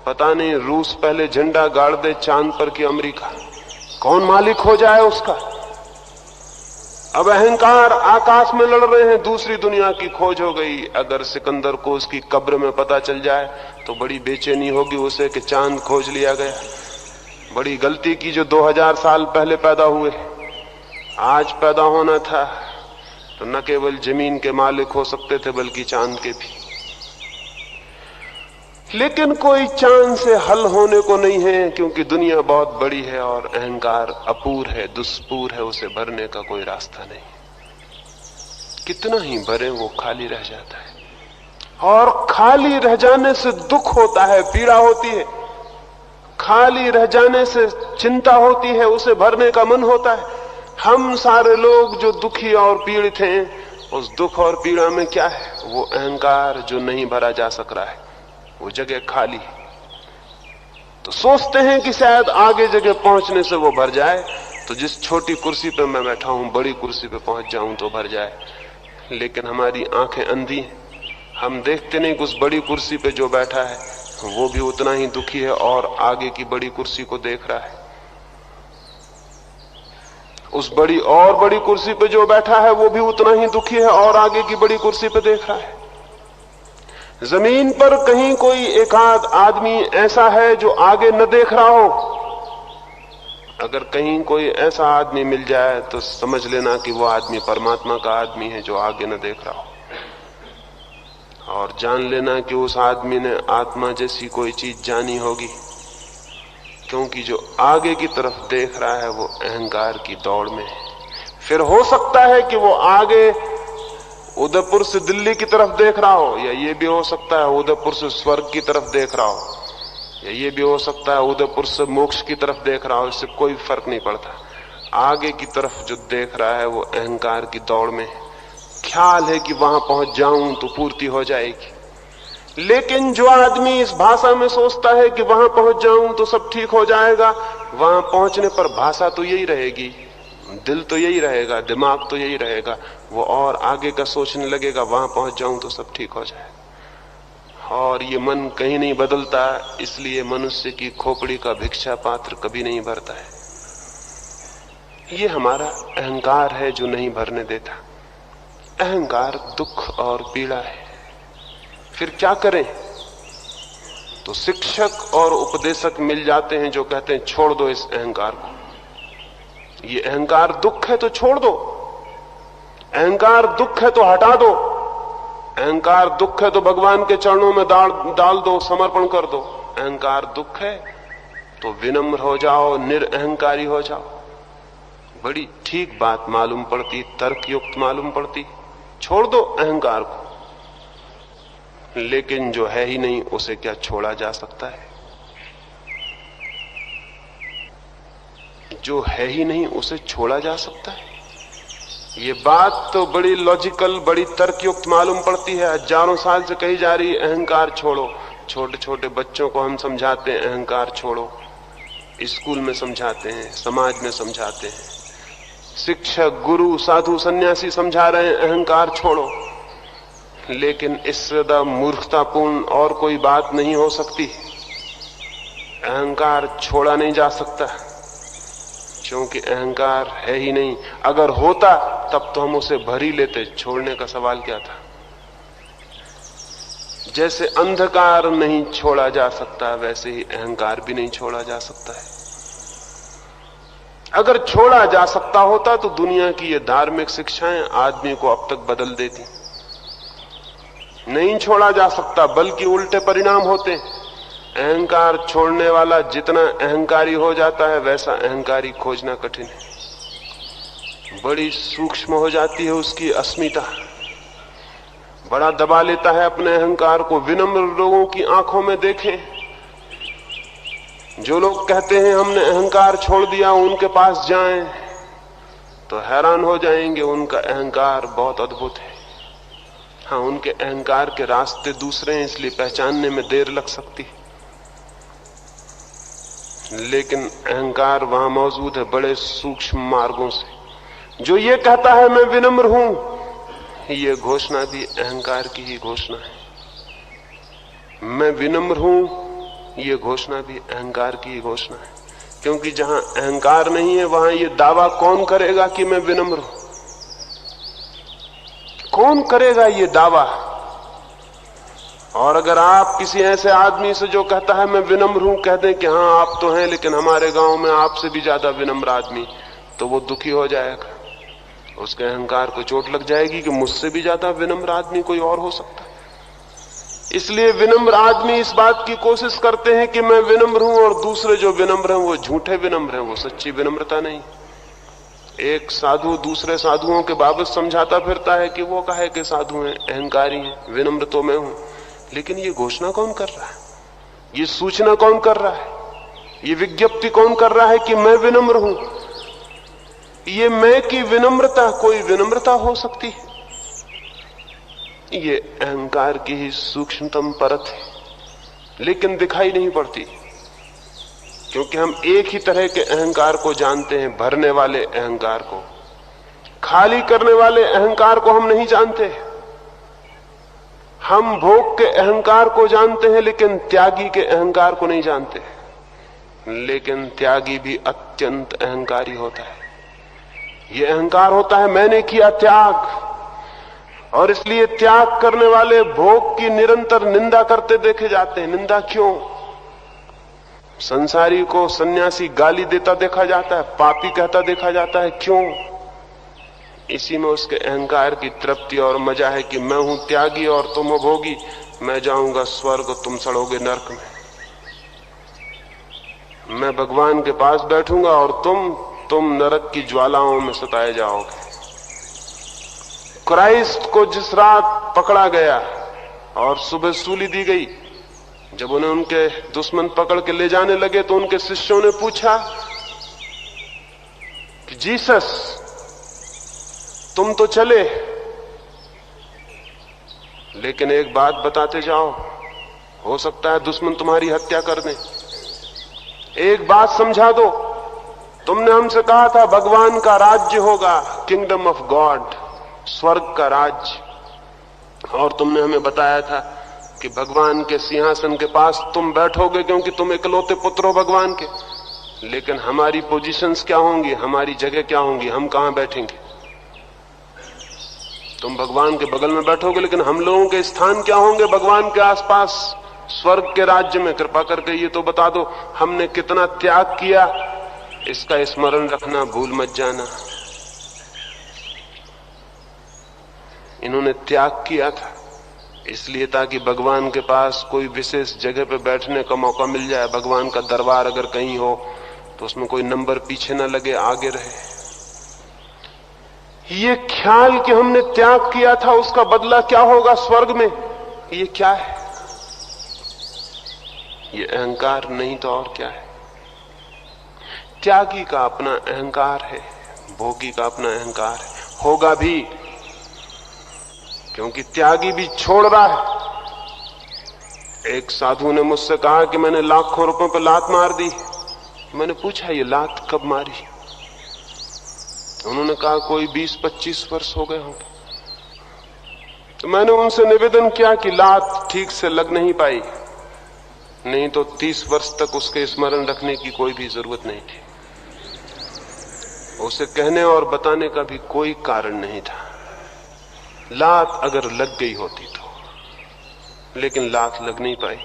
पता नहीं रूस पहले झंडा गाड़ दे चांद पर कि अमेरिका, कौन मालिक हो जाए उसका। अब अहंकार आकाश में लड़ रहे हैं, दूसरी दुनिया की खोज हो गई। अगर सिकंदर को उसकी कब्र में पता चल जाए तो बड़ी बेचैनी होगी उसे कि चांद खोज लिया गया। बड़ी गलती की जो 2000 साल पहले पैदा हुए। आज पैदा होना था तो न केवल जमीन के मालिक हो सकते थे बल्कि चांद के भी। लेकिन कोई चांद से हल होने को नहीं है, क्योंकि दुनिया बहुत बड़ी है और अहंकार अपूर है, दुष्पूर है, उसे भरने का कोई रास्ता नहीं। कितना ही भरे वो खाली रह जाता है। और खाली रह जाने से दुख होता है, पीड़ा होती है। खाली रह जाने से चिंता होती है, उसे भरने का मन होता है। हम सारे लोग जो दुखी और पीड़ित हैं, उस दुख और पीड़ा में क्या है? वो अहंकार जो नहीं भरा जा सक रहा है, वो जगह खाली। तो सोचते हैं कि शायद आगे जगह पहुंचने से वो भर जाए, तो जिस छोटी कुर्सी पे मैं बैठा हूं बड़ी कुर्सी पे पहुंच जाऊं तो भर जाए। लेकिन हमारी आंखें अंधी हैं, हम देखते नहीं कि उस बड़ी कुर्सी पे जो बैठा है वो भी उतना ही दुखी है और आगे की बड़ी कुर्सी को देख रहा है। उस बड़ी और बड़ी कुर्सी पे जो बैठा है वो भी उतना ही दुखी है और आगे की बड़ी कुर्सी पे देख रहा है। जमीन पर कहीं कोई एकाध आदमी ऐसा है जो आगे न देख रहा हो। अगर कहीं कोई ऐसा आदमी मिल जाए तो समझ लेना कि वो आदमी परमात्मा का आदमी है जो आगे न देख रहा हो। और जान लेना कि उस आदमी ने आत्मा जैसी कोई चीज जानी होगी, क्योंकि जो आगे की तरफ देख रहा है वो अहंकार की दौड़ में है। फिर हो सकता है कि वो आगे उदयपुर से दिल्ली की तरफ देख रहा हो, या ये भी हो सकता है उदयपुर से स्वर्ग की तरफ देख रहा हो, या ये भी हो सकता है उदयपुर से मोक्ष की तरफ देख रहा हो। इससे कोई फर्क नहीं पड़ता। आगे की तरफ जो देख रहा है वो अहंकार की दौड़ में है। ख्याल है कि वहां पहुंच जाऊं तो पूर्ति हो जाएगी। लेकिन जो आदमी इस भाषा में सोचता है कि वहां पहुंच जाऊं तो सब ठीक हो जाएगा, वहां पहुंचने पर भाषा तो यही रहेगी, दिल तो यही रहेगा, दिमाग तो यही रहेगा। वो और आगे का सोचने लगेगा, वहां पहुंच जाऊं तो सब ठीक हो जाएगा। और ये मन कहीं नहीं बदलता, इसलिए मनुष्य की खोपड़ी का भिक्षा पात्र कभी नहीं भरता है। ये हमारा अहंकार है जो नहीं भरने देता। अहंकार दुख और पीड़ा है। फिर क्या करें? तो शिक्षक और उपदेशक मिल जाते हैं जो कहते हैं छोड़ दो इस अहंकार को। ये अहंकार दुख है तो छोड़ दो, अहंकार दुख है तो हटा दो, अहंकार दुख है तो भगवान के चरणों में डाल दो, समर्पण कर दो। अहंकार दुख है तो विनम्र हो जाओ, निरअहंकारी हो जाओ। बड़ी ठीक बात मालूम पड़ती, तर्कयुक्त मालूम पड़ती। छोड़ दो अहंकार को। लेकिन जो है ही नहीं उसे क्या छोड़ा जा सकता है? जो है ही नहीं उसे छोड़ा जा सकता है? ये बात तो बड़ी लॉजिकल, बड़ी तर्कयुक्त मालूम पड़ती है। हजारों साल से कही जा रही है अहंकार छोड़ो। छोटे छोटे बच्चों को हम समझाते हैं अहंकार छोड़ो, स्कूल में समझाते हैं, समाज में समझाते हैं, शिक्षक, गुरु, साधु, सन्यासी समझा रहे हैं अहंकार छोड़ो। लेकिन इससे ज्यादा मूर्खतापूर्ण और कोई बात नहीं हो सकती। अहंकार छोड़ा नहीं जा सकता, क्योंकि अहंकार है ही नहीं। अगर होता तब तो हम उसे भर ही लेते, छोड़ने का सवाल क्या था? जैसे अंधकार नहीं छोड़ा जा सकता, वैसे ही अहंकार भी नहीं छोड़ा जा सकता है। अगर छोड़ा जा सकता होता तो दुनिया की ये धार्मिक शिक्षाएं आदमी को अब तक बदल देती। नहीं छोड़ा जा सकता, बल्कि उल्टे परिणाम होते। अहंकार छोड़ने वाला जितना अहंकारी हो जाता है, वैसा अहंकारी खोजना कठिन है। बड़ी सूक्ष्म हो जाती है उसकी अस्मिता, बड़ा दबा लेता है अपने अहंकार को। विनम्र लोगों की आंखों में देखें, जो लोग कहते हैं हमने अहंकार छोड़ दिया, उनके पास जाएं तो हैरान हो जाएंगे। उनका अहंकार बहुत अद्भुत है। हाँ, उनके अहंकार के रास्ते दूसरे हैं, इसलिए पहचानने में देर लग सकती है, लेकिन अहंकार वहां मौजूद है बड़े सूक्ष्म मार्गों से। जो ये कहता है मैं विनम्र हूं, ये घोषणा भी अहंकार की ही घोषणा है। मैं विनम्र हूं, ये घोषणा भी अहंकार की ही घोषणा है, क्योंकि जहां अहंकार नहीं है वहां ये दावा कौन करेगा कि मैं विनम्र हूं? कौन करेगा ये दावा? और अगर आप किसी ऐसे आदमी से जो कहता है मैं विनम्र हूं कह दें कि हां आप तो हैं, लेकिन हमारे गांव में आपसे भी ज्यादा विनम्र आदमी, तो वो दुखी हो जाएगा। उसके अहंकार को चोट लग जाएगी कि मुझसे भी ज्यादा विनम्र आदमी कोई और हो सकता है। इसलिए विनम्र आदमी इस बात की कोशिश करते हैं कि मैं विनम्र हूं, और दूसरे जो विनम्र हैं वो झूठे विनम्र हैं, वो सच्ची विनम्रता नहीं। एक साधु दूसरे साधुओं के बाबत समझाता फिरता है कि वो काहे के साधु हैं, अहंकारी हैं, विनम्र तो मैं हूं। लेकिन ये घोषणा कौन कर रहा है? ये सूचना कौन कर रहा है? ये विज्ञप्ति कौन कर रहा है कि मैं विनम्र हूं? ये मैं की विनम्रता कोई विनम्रता हो सकती है? ये अहंकार की ही सूक्ष्मतम परत है, लेकिन दिखाई नहीं पड़ती, क्योंकि हम एक ही तरह के अहंकार को जानते हैं, भरने वाले अहंकार को। खाली करने वाले अहंकार को हम नहीं जानते। हम भोग के अहंकार को जानते हैं, लेकिन त्यागी के अहंकार को नहीं जानते। लेकिन त्यागी भी अत्यंत अहंकारी होता है। यह अहंकार होता है मैंने किया त्याग, और इसलिए त्याग करने वाले भोग की निरंतर निंदा करते देखे जाते हैं। निंदा क्यों? संसारी को सन्यासी गाली देता देखा जाता है, पापी कहता देखा जाता है, क्यों? इसी में उसके अहंकार की तृप्ति और मजा है कि मैं हूं त्यागी और तुम हो भोगी, मैं जाऊंगा स्वर्ग, तुम सड़ोगे नरक में। मैं भगवान के पास बैठूंगा और तुम नरक की ज्वालाओं में सताए जाओगे। क्राइस्ट को जिस रात पकड़ा गया और सुबह सूली दी गई, जब उन्हें उनके दुश्मन पकड़ के ले जाने लगे तो उनके शिष्यों ने पूछा कि जीसस तुम तो चले, लेकिन एक बात बताते जाओ, हो सकता है दुश्मन तुम्हारी हत्या कर दें। एक बात समझा दो, तुमने हमसे कहा था भगवान का राज्य होगा, किंगडम ऑफ गॉड, स्वर्ग का राज्य, और तुमने हमें बताया था कि भगवान के सिंहासन के पास तुम बैठोगे क्योंकि तुम इकलौते पुत्र हो भगवान के। लेकिन हमारी पोजीशंस क्या होंगी, हमारी जगह क्या होंगी, हम कहां बैठेंगे? तुम भगवान के बगल में बैठोगे, लेकिन हम लोगों के स्थान क्या होंगे भगवान के आसपास, स्वर्ग के राज्य में? कृपा करके ये तो बता दो, हमने कितना त्याग किया, इसका स्मरण रखना, भूल मत जाना। इन्होंने त्याग किया था इसलिए ताकि भगवान के पास कोई विशेष जगह पे बैठने का मौका मिल जाए। भगवान का दरबार अगर कहीं हो तो उसमें कोई नंबर पीछे ना लगे, आगे रहे। ये ख्याल कि हमने त्याग किया था, उसका बदला क्या होगा स्वर्ग में, ये क्या है? ये अहंकार नहीं तो और क्या है? त्यागी का अपना अहंकार है, भोगी का अपना अहंकार है, होगा भी, क्योंकि त्यागी भी छोड़ रहा है। एक साधु ने मुझसे कहा कि मैंने लाखों रुपयों पर लात मार दी। मैंने पूछा ये लात कब मारी? उन्होंने कहा कोई 20-25 वर्ष हो गए होंगे। तो मैंने उनसे निवेदन किया कि लात ठीक से लग नहीं पाई, नहीं तो 30 वर्ष तक उसके स्मरण रखने की कोई भी जरूरत नहीं थी। उसे कहने और बताने का भी कोई कारण नहीं था। लात अगर लग गई होती तो, लेकिन लात लग नहीं पाई।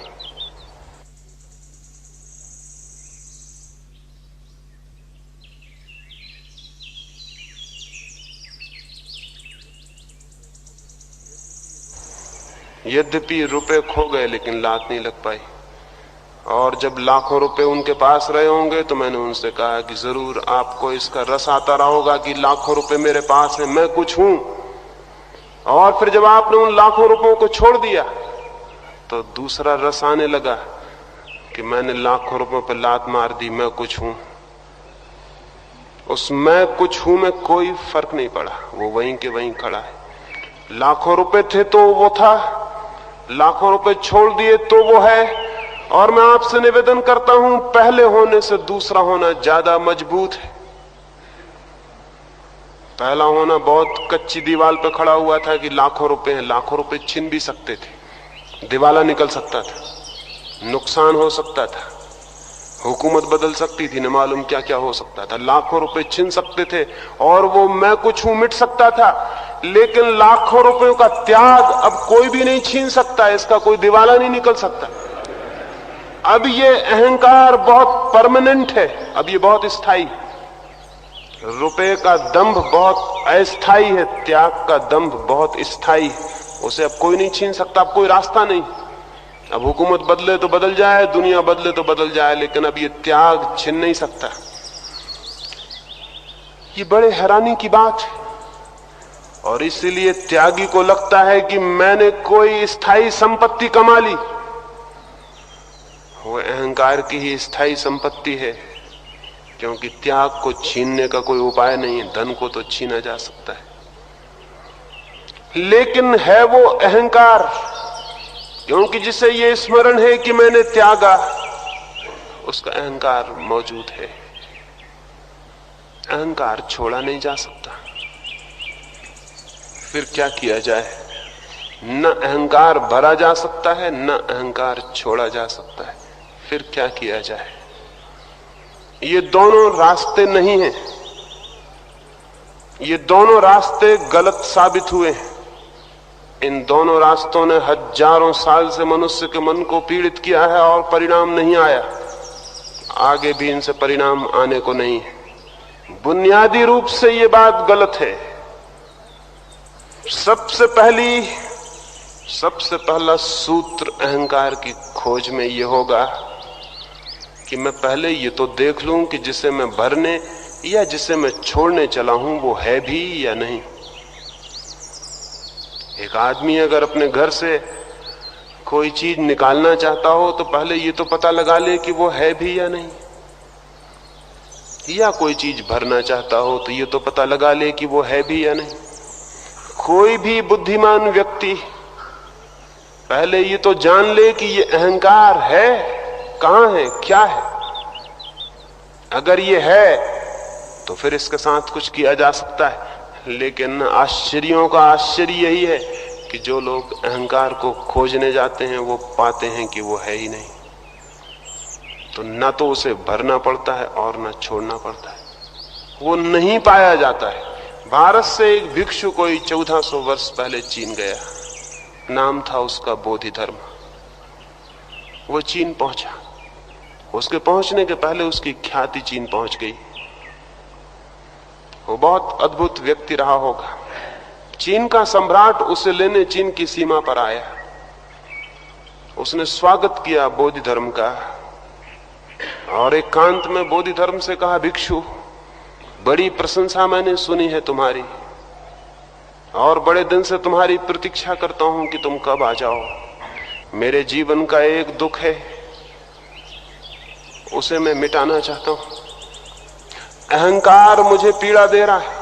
यद्यपि रुपए खो गए, लेकिन लात नहीं लग पाई। और जब लाखों रुपए उनके पास रहे होंगे तो मैंने उनसे कहा कि जरूर आपको इसका रस आता रहा होगा कि लाखों रुपए मेरे पास है, मैं कुछ हूं। और फिर जब आपने उन लाखों रुपयों को छोड़ दिया तो दूसरा रस आने लगा कि मैंने लाखों रुपयों पर लात मार दी, मैं कुछ हूं। उस मैं कुछ हूं में कोई फर्क नहीं पड़ा, वो वहीं के वहीं खड़ा है। लाखों रुपए थे तो वो था, लाखों रुपए छोड़ दिए तो वो है। और मैं आपसे निवेदन करता हूं, पहले होने से दूसरा होना ज्यादा मजबूत है। पहला होना बहुत कच्ची दीवार पर खड़ा हुआ था कि लाखों रुपए हैं, लाखों रुपए छीन भी सकते थे, दिवाला निकल सकता था, नुकसान हो सकता था, हुकूमत बदल सकती थी, न मालूम क्या क्या हो सकता था। लाखों रुपए छीन सकते थे और वो मैं कुछ हूं मिट सकता था, लेकिन लाखों रुपयों का त्याग अब कोई भी नहीं छीन सकता, इसका कोई दिवाला नहीं निकल सकता। अब ये अहंकार बहुत परमानेंट है, अब ये बहुत स्थायी। रुपए का दंभ बहुत अस्थायी है, त्याग का दंभ बहुत स्थायी है, उसे अब कोई नहीं छीन सकता, अब कोई रास्ता नहीं। अब हुकूमत बदले तो बदल जाए, दुनिया बदले तो बदल जाए, लेकिन अब ये त्याग छीन नहीं सकता। ये बड़े हैरानी की बात है। और इसीलिए त्यागी को लगता है कि मैंने कोई स्थायी संपत्ति कमा ली। वो अहंकार की ही स्थायी संपत्ति है, क्योंकि त्याग को छीनने का कोई उपाय नहीं है। धन को तो छीना जा सकता है, लेकिन है वो अहंकार, क्योंकि जिसे ये स्मरण है कि मैंने त्यागा, उसका अहंकार मौजूद है। अहंकार छोड़ा नहीं जा सकता। फिर क्या किया जाए? न अहंकार भरा जा सकता है, न अहंकार छोड़ा जा सकता है। फिर क्या किया जाए? ये दोनों रास्ते नहीं हैं, ये दोनों रास्ते गलत साबित हुए हैं। इन दोनों रास्तों ने हजारों साल से मनुष्य के मन को पीड़ित किया है और परिणाम नहीं आया, आगे भी इनसे परिणाम आने को नहीं है। बुनियादी रूप से ये बात गलत है। सबसे पहला सूत्र अहंकार की खोज में ये होगा कि मैं पहले ये तो देख लूं कि जिसे मैं भरने या जिसे मैं छोड़ने चला हूं वो है भी या नहीं। एक आदमी अगर अपने घर से कोई चीज निकालना चाहता हो तो पहले ये तो पता लगा ले कि वो है भी या नहीं, या कोई चीज भरना चाहता हो तो ये तो पता लगा ले कि वो है भी या नहीं। कोई भी बुद्धिमान व्यक्ति पहले ये तो जान ले कि ये अहंकार है, कहां है, क्या है। अगर ये है तो फिर इसके साथ कुछ किया जा सकता है। लेकिन आश्चर्यों का आश्चर्य यही है कि जो लोग अहंकार को खोजने जाते हैं वो पाते हैं कि वो है ही नहीं। तो न तो उसे भरना पड़ता है और न छोड़ना पड़ता है, वो नहीं पाया जाता है। भारत से एक भिक्षु कोई 1400 वर्ष पहले चीन गया, नाम था उसका बोधि धर्म। वो चीन पहुंचा, उसके पहुंचने के पहले उसकी ख्याति चीन पहुंच गई। वो बहुत अद्भुत व्यक्ति रहा होगा। चीन का सम्राट उसे लेने चीन की सीमा पर आया, उसने स्वागत किया बोधि धर्म का और एकांत में बोधि धर्म से कहा, भिक्षु बड़ी प्रशंसा मैंने सुनी है तुम्हारी और बड़े दिन से तुम्हारी प्रतीक्षा करता हूं कि तुम कब आ जाओ। मेरे जीवन का एक दुख है, उसे मैं मिटाना चाहता हूं। अहंकार मुझे पीड़ा दे रहा है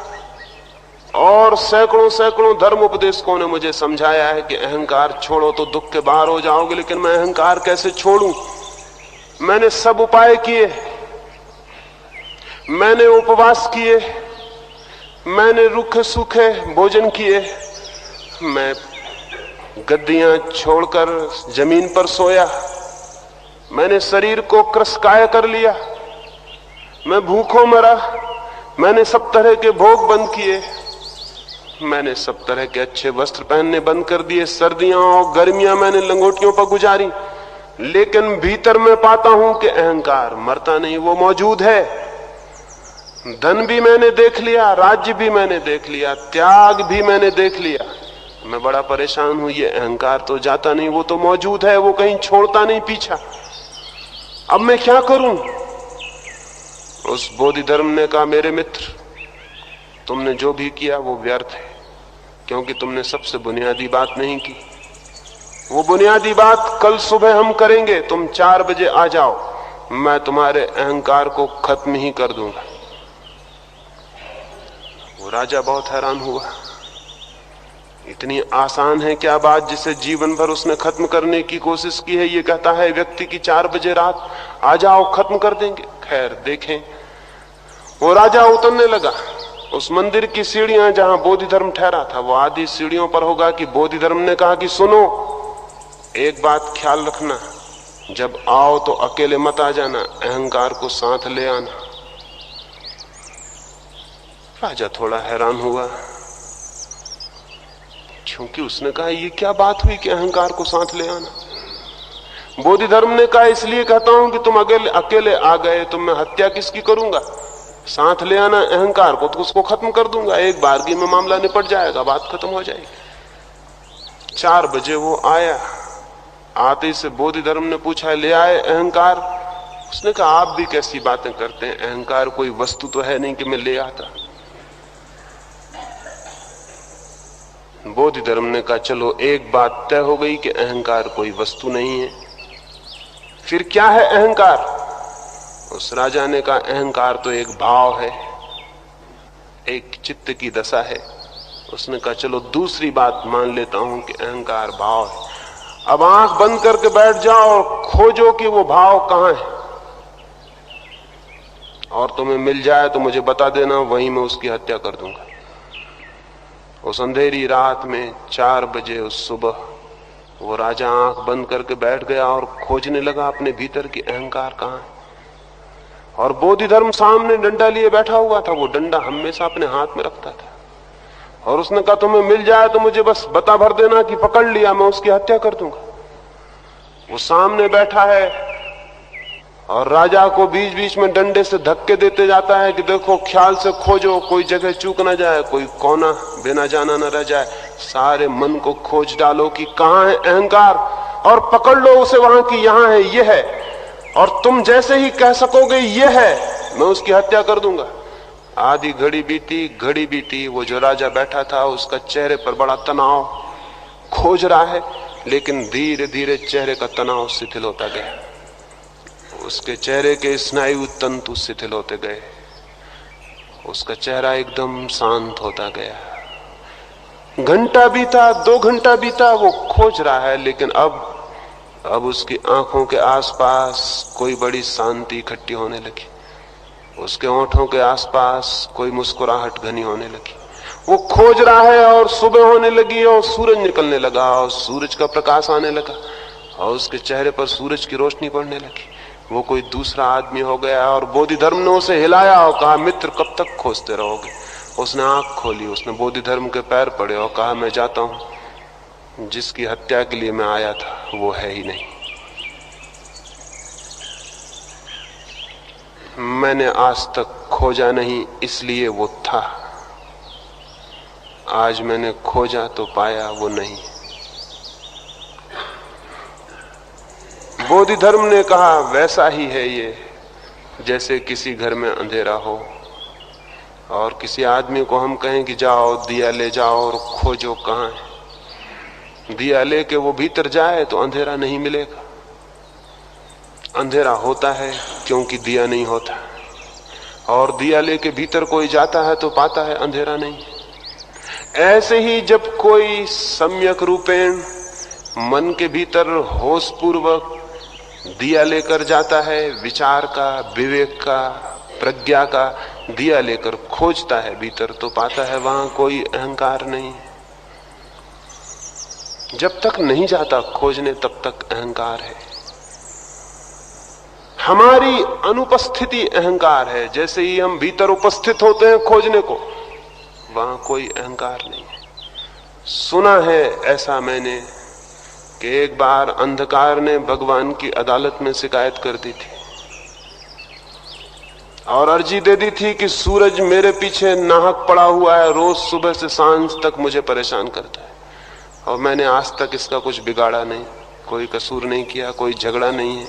और सैकड़ों धर्म उपदेशकों ने मुझे समझाया है कि अहंकार छोड़ो तो दुख के बाहर हो जाओगे, लेकिन मैं अहंकार कैसे छोड़ूं? मैंने सब उपाय किए, मैंने उपवास किए, मैंने रूखे सूखे भोजन किए, मैं गद्दियां छोड़कर जमीन पर सोया, मैंने शरीर को क्रसकाय कर लिया, मैं भूखों मरा, मैंने सब तरह के भोग बंद किए, मैंने सब तरह के अच्छे वस्त्र पहनने बंद कर दिए, सर्दियां और गर्मियां मैंने लंगोटियों पर गुजारी, लेकिन भीतर मैं पाता हूं कि अहंकार मरता नहीं, वो मौजूद है। धन भी मैंने देख लिया, राज्य भी मैंने देख लिया, त्याग भी मैंने देख लिया, मैं बड़ा परेशान हूं। ये अहंकार तो जाता नहीं, वो तो मौजूद है, वो कहीं छोड़ता नहीं पीछा। अब मैं क्या करूं? उस बोधि धर्म ने कहा, मेरे मित्र, तुमने जो भी किया वो व्यर्थ है, क्योंकि तुमने सबसे बुनियादी बात नहीं की। वो बुनियादी बात कल सुबह हम करेंगे। तुम 4 बजे आ जाओ, मैं तुम्हारे अहंकार को खत्म ही कर दूंगा। वो राजा बहुत हैरान हुआ। इतनी आसान है क्या बात जिसे जीवन भर उसने खत्म करने की कोशिश की है? ये कहता है व्यक्ति की 4 बजे रात आ जाओ, खत्म कर देंगे। खैर देखें। वो राजा उतरने लगा। उस मंदिर की सीढ़ियां जहां बोधि धर्म ठहरा था, वो आधी सीढ़ियों पर होगा कि बोधि धर्म ने कहा कि सुनो, एक बात ख्याल रखना, जब आओ तो अकेले मत आ जाना, अहंकार को साथ ले आना। राजा थोड़ा हैरान हुआ, क्योंकि उसने कहा ये क्या बात हुई कि अहंकार को साथ ले आना। बोधि धर्म ने कहा इसलिए कहता हूं कि तुम अकेले आ गए तो मैं हत्या किसकी करूंगा? साथ ले आना अहंकार को तो उसको खत्म कर दूंगा, एक बारगी में मामला निपट जाएगा, बात खत्म हो जाएगी। 4 बजे वो आया। आते से बोधि धर्म ने पूछा, ले आए अहंकार? उसने कहा, आप भी कैसी बातें करते हैं, अहंकार कोई वस्तु तो है नहीं कि मैं ले आता। बोधि धर्म ने कहा, चलो एक बात तय हो गई कि अहंकार कोई वस्तु नहीं है। फिर क्या है अहंकार? उस राजा ने कहा, अहंकार तो एक भाव है, एक चित्त की दशा है। उसने कहा, चलो दूसरी बात मान लेता हूं कि अहंकार भाव है। अब आंख बंद करके बैठ जाओ और खोजो कि वो भाव कहां है, और तुम्हें मिल जाए तो मुझे बता देना, वहीं मैं उसकी हत्या कर दूंगा। उस अंधेरी रात में 4 बजे उस सुबह वो राजा आंख बंद करके बैठ गया और खोजने लगा अपने भीतर की अहंकार कहां है। और बोधि धर्म सामने डंडा लिए बैठा हुआ था। वो डंडा हमेशा अपने हाथ में रखता था। और उसने कहा, तुम्हें मिल जाए तो मुझे बस बता भर देना कि पकड़ लिया, मैं उसकी हत्या कर दूंगा। वो सामने बैठा है और राजा को बीच बीच में डंडे से धक्के देते जाता है कि देखो, ख्याल से खोजो, कोई जगह चूक ना जाए, कोई कोना बिना जाना न रह जाए, सारे मन को खोज डालो कि कहां है अहंकार, और पकड़ लो उसे वहां की यहां है, ये है। और तुम जैसे ही कह सकोगे ये है, मैं उसकी हत्या कर दूंगा। आधी घड़ी बीती। वो जो राजा बैठा था उसका चेहरे पर बड़ा तनाव, खोज रहा है, लेकिन धीरे धीरे चेहरे का तनाव शिथिल होता गया। उसके चेहरे के स्नायु तंतु शिथिल होते गए। उसका चेहरा एकदम शांत होता गया। घंटा बीता, 2 घंटा बीता, वो खोज रहा है, लेकिन अब उसकी आंखों के आसपास कोई बड़ी शांति इकट्ठी होने लगी। उसके होंठों के आसपास कोई मुस्कुराहट घनी होने लगी। वो खोज रहा है और सुबह होने लगी और सूरज निकलने लगा और सूरज का प्रकाश आने लगा और उसके चेहरे पर सूरज की रोशनी पड़ने लगी। वो कोई दूसरा आदमी हो गया। और बोधि धर्म ने उसे हिलाया और कहा, मित्र कब तक खोजते रहोगे? उसने आंख खोली, उसने बोधि धर्म के पैर पड़े और कहा, मैं जाता हूं, जिसकी हत्या के लिए मैं आया था वो है ही नहीं। मैंने आज तक खोजा नहीं, इसलिए वो था। आज मैंने खोजा तो पाया वो नहीं। बोधि धर्म ने कहा, वैसा ही है ये जैसे किसी घर में अंधेरा हो और किसी आदमी को हम कहें कि जाओ दिया ले जाओ और खोजो कहां है। दिया लेके वो भीतर जाए तो अंधेरा नहीं मिलेगा। अंधेरा होता है क्योंकि दिया नहीं होता, और दिया लेके भीतर कोई जाता है तो पाता है अंधेरा नहीं। ऐसे ही जब कोई सम्यक रूपेण मन के भीतर होश पूर्वक दिया लेकर जाता है, विचार का, विवेक का, प्रज्ञा का दिया लेकर खोजता है भीतर, तो पाता है वहां कोई अहंकार नहीं। जब तक नहीं जाता खोजने तब तक अहंकार है। हमारी अनुपस्थिति अहंकार है। जैसे ही हम भीतर उपस्थित होते हैं खोजने को, वहां कोई अहंकार नहीं है। सुना है ऐसा मैंने कि एक बार अंधकार ने भगवान की अदालत में शिकायत कर दी थी और अर्जी दे दी थी कि सूरज मेरे पीछे नाहक पड़ा हुआ है, रोज सुबह से सांझ तक मुझे परेशान करता है और मैंने आज तक इसका कुछ बिगाड़ा नहीं, कोई कसूर नहीं किया, कोई झगड़ा नहीं है।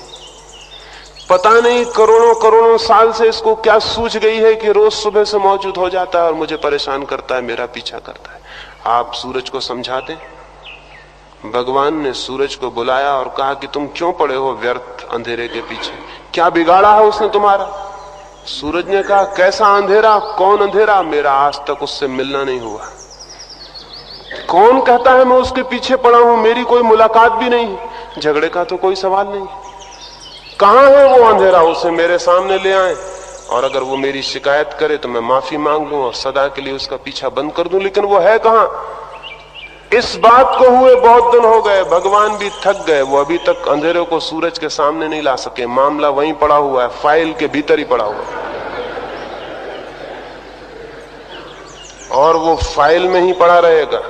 पता नहीं करोड़ों करोड़ों साल से इसको क्या सूझ गई है कि रोज सुबह से मौजूद हो जाता है और मुझे परेशान करता है, मेरा पीछा करता है। आप सूरज को समझा दें। भगवान ने सूरज को बुलाया और कहा कि तुम क्यों पड़े हो व्यर्थ अंधेरे के पीछे, क्या बिगाड़ा है उसने तुम्हारा? सूरज ने कहा, कैसा अंधेरा? कौन अंधेरा? मेरा आज तक उससे मिलना नहीं हुआ। कौन कहता है मैं उसके पीछे पड़ा हूं? मेरी कोई मुलाकात भी नहीं, झगड़े का तो कोई सवाल नहीं। कहां है वो अंधेरा? उसे मेरे सामने ले आए, और अगर वो मेरी शिकायत करे तो मैं माफी मांग लूं और सदा के लिए उसका पीछा बंद कर दूं। लेकिन वो है कहां? इस बात को हुए बहुत दिन हो गए, भगवान भी थक गए, वो अभी तक अंधेरे को सूरज के सामने नहीं ला सके। मामला वहीं पड़ा हुआ है, फाइल के भीतर ही पड़ा हुआ है, और वो फाइल में ही पड़ा रहेगा।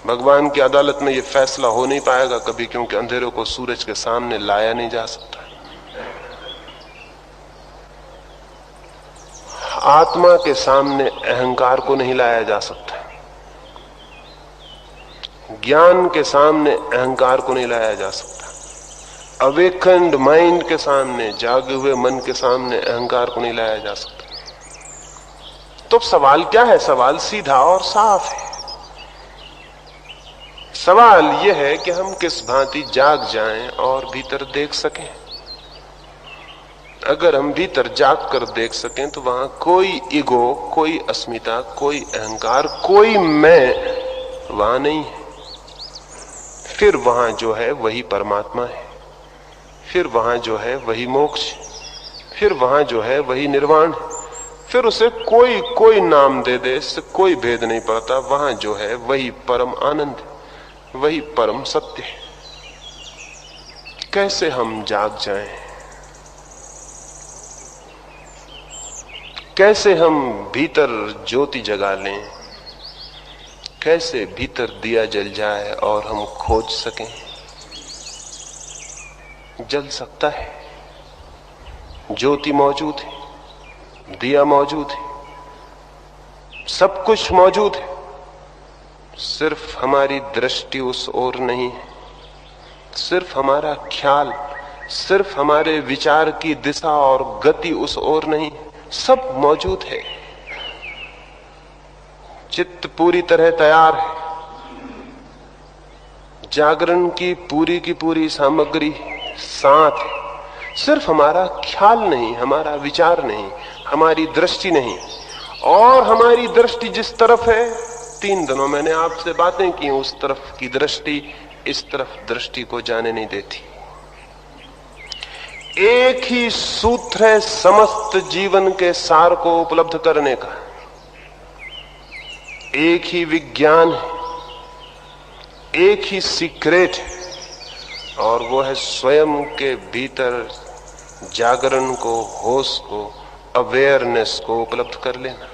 भगवान की अदालत में ये फैसला हो नहीं पाएगा कभी, क्योंकि अंधेरे को सूरज के सामने लाया नहीं जा सकता। आत्मा के सामने अहंकार को नहीं लाया जा सकता, ज्ञान के सामने अहंकार को नहीं लाया जा सकता, अवेकन्ड माइंड के सामने, जागे हुए मन के सामने अहंकार को नहीं लाया जा सकता। तो सवाल क्या है? सवाल सीधा और साफ है। सवाल यह है कि हम किस भांति जाग जाएं और भीतर देख सकें। अगर हम भीतर जाग कर देख सकें तो वहां कोई ईगो, कोई अस्मिता, कोई अहंकार, कोई मैं वहां नहीं है। फिर वहां जो है वही परमात्मा है, फिर वहां जो है वही मोक्ष, फिर वहां जो है वही निर्वाण है। फिर उसे कोई कोई नाम दे दे, इससे कोई भेद नहीं पड़ता। वहां जो है वही परम आनंद, वही परम सत्य है। कैसे हम जाग जाएं? कैसे हम भीतर ज्योति जगा लें? कैसे भीतर दिया जल जाए और हम खोज सकें? जल सकता है, ज्योति मौजूद है, दिया मौजूद है, सब कुछ मौजूद है। सिर्फ हमारी दृष्टि उस ओर नहीं है, सिर्फ हमारा ख्याल, सिर्फ हमारे विचार की दिशा और गति उस ओर नहीं, सब मौजूद है। चित्त पूरी तरह तैयार है, जागरण की पूरी सामग्री साथ है। सिर्फ हमारा ख्याल नहीं, हमारा विचार नहीं, हमारी दृष्टि नहीं। और हमारी दृष्टि जिस तरफ है, 3 दिनों मैंने आपसे बातें की, उस तरफ की दृष्टि इस तरफ दृष्टि को जाने नहीं देती। एक ही सूत्र है समस्त जीवन के सार को उपलब्ध करने का, एक ही विज्ञान है, एक ही सीक्रेट है, और वो है स्वयं के भीतर जागरण को, होश को, अवेयरनेस को उपलब्ध कर लेना।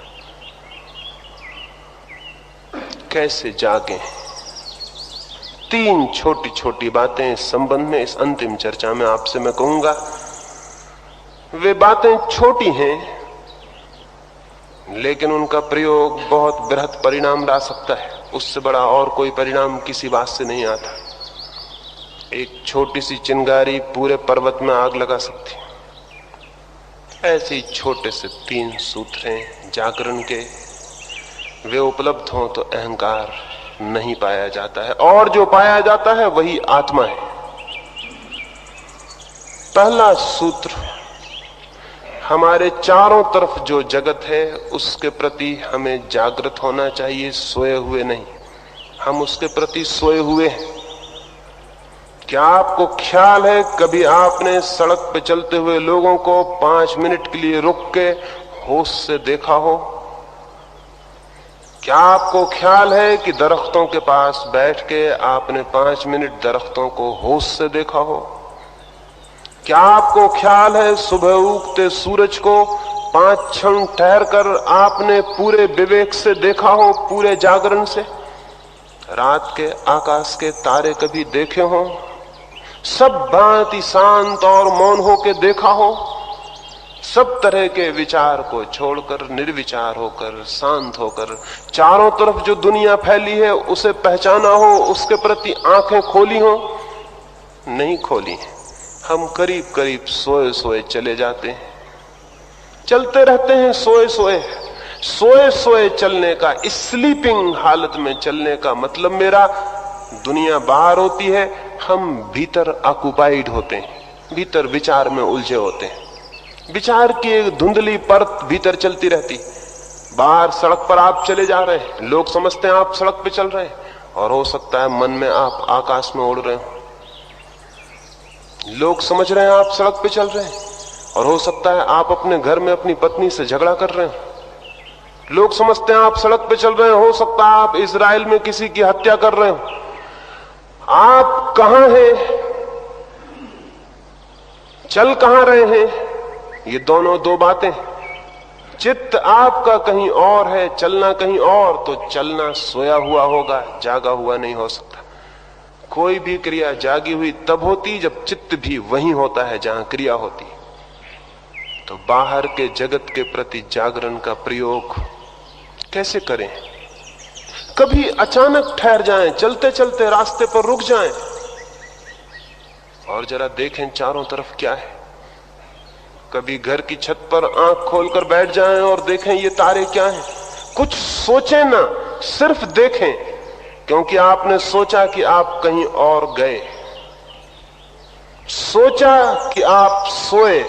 कैसे जागें? 3 छोटी छोटी बातें इस संबंध में, इस अंतिम चर्चा में आपसे मैं कहूंगा। वे बातें छोटी हैं, लेकिन उनका प्रयोग बहुत बृहद परिणाम ला सकता है। उससे बड़ा और कोई परिणाम किसी बात से नहीं आता। एक छोटी सी चिंगारी पूरे पर्वत में आग लगा सकती है। ऐसे ही छोटे से 3 सूत्र हैं जागरण के, वे उपलब्ध हों तो अहंकार नहीं पाया जाता है, और जो पाया जाता है वही आत्मा है। पहला सूत्र, हमारे चारों तरफ जो जगत है उसके प्रति हमें जागृत होना चाहिए, सोए हुए नहीं। हम उसके प्रति सोए हुए हैं। क्या आपको ख्याल है कभी आपने सड़क पे चलते हुए लोगों को 5 मिनट के लिए रुक के होश से देखा हो? क्या आपको ख्याल है कि दरख्तों के पास बैठ के आपने 5 मिनट दरख्तों को होश से देखा हो? क्या आपको ख्याल है सुबह उगते सूरज को 5 क्षण ठहर कर आपने पूरे विवेक से देखा हो, पूरे जागरण से? रात के आकाश के तारे कभी देखे हो? सब भांति शांत और मौन होकर देखा हो? सब तरह के विचार को छोड़कर, निर्विचार होकर, शांत होकर, चारों तरफ जो दुनिया फैली है उसे पहचाना हो, उसके प्रति आंखें खोली हो? नहीं खोली। हम करीब करीब सोए सोए चले जाते हैं, चलते रहते हैं सोए सोए। सोए सोए चलने का, स्लीपिंग हालत में चलने का मतलब मेरा, दुनिया बाहर होती है, हम भीतर ऑक्युपाइड होते हैं, भीतर विचार में उलझे होते हैं। विचार की एक धुंधली परत भीतर चलती रहती। बाहर सड़क पर आप चले जा रहे हैं, लोग समझते हैं आप सड़क पे चल रहे हैं, और हो सकता है मन में आप आकाश में उड़ रहे हो। लोग समझ रहे हैं आप सड़क पे चल रहे हैं, और हो सकता है आप अपने घर में अपनी पत्नी से झगड़ा कर रहे हो। लोग समझते हैं आप सड़क पे चल रहे हैं, हो सकता है आप इजराइल में किसी की हत्या कर रहे हो। आप कहां हैं, चल कहां रहे हैं, ये दोनों दो बातें। चित्त आपका कहीं और है, चलना कहीं और, तो चलना सोया हुआ होगा, जागा हुआ नहीं हो सकता। कोई भी क्रिया जागी हुई तब होती जब चित्त भी वहीं होता है जहां क्रिया होती। तो बाहर के जगत के प्रति जागरण का प्रयोग कैसे करें? कभी अचानक ठहर जाएं, चलते चलते रास्ते पर रुक जाएं और जरा देखें चारों तरफ क्या है। कभी घर की छत पर आंख खोलकर बैठ जाएं और देखें ये तारे क्या हैं। कुछ सोचें ना, सिर्फ देखें, क्योंकि आपने सोचा कि आप कहीं और गए, सोचा कि आप सोए,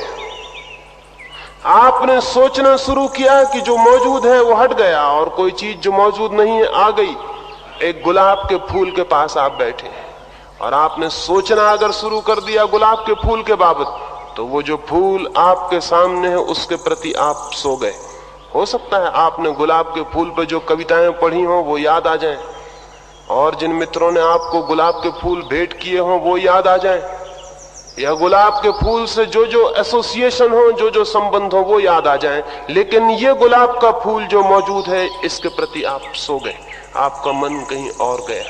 आपने सोचना शुरू किया कि जो मौजूद है वो हट गया और कोई चीज जो मौजूद नहीं है आ गई। एक गुलाब के फूल के पास आप बैठे हैं और आपने सोचना अगर शुरू कर दिया गुलाब के फूल के बाबत, तो वो जो फूल आपके सामने है उसके प्रति आप सो गए। हो सकता है आपने गुलाब के फूल पर जो कविताएं पढ़ी हों वो याद आ जाएं, और जिन मित्रों ने आपको गुलाब के फूल भेंट किए हों वो याद आ जाएं, या गुलाब के फूल से जो जो एसोसिएशन हो, जो जो संबंध हो वो याद आ जाएं। लेकिन ये गुलाब का फूल जो मौजूद है इसके प्रति आप सो गए, आपका मन कहीं और गया।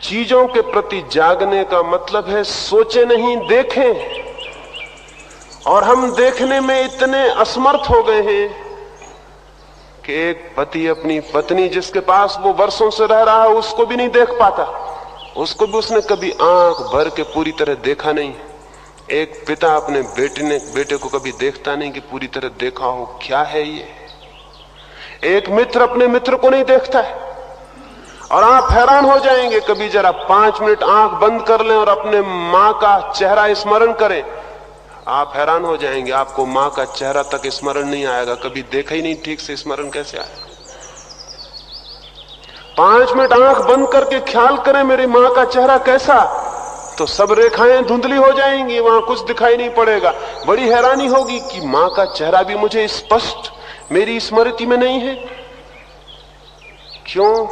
चीजों के प्रति जागने का मतलब है सोचे नहीं, देखें। और हम देखने में इतने असमर्थ हो गए हैं कि एक पति अपनी पत्नी जिसके पास वो वर्षों से रह रहा है उसको भी नहीं देख पाता, उसको भी उसने कभी आंख भर के पूरी तरह देखा नहीं। एक पिता अपने बेटे को कभी देखता नहीं कि पूरी तरह देखा हो, क्या है ये। एक मित्र अपने मित्र को नहीं देखता है, और आप हैरान हो जाएंगे। कभी जरा 5 मिनट आंख बंद कर लें और अपने मां का चेहरा स्मरण करें, आप हैरान हो जाएंगे, आपको मां का चेहरा तक स्मरण नहीं आएगा। कभी देखा ही नहीं ठीक से, स्मरण कैसे आएगा। 5 मिनट आंख बंद करके ख्याल करें मेरी मां का चेहरा कैसा, तो सब रेखाएं धुंधली हो जाएंगी, वहां कुछ दिखाई नहीं पड़ेगा। बड़ी हैरानी होगी कि मां का चेहरा भी मुझे स्पष्ट मेरी स्मृति में नहीं है। क्यों?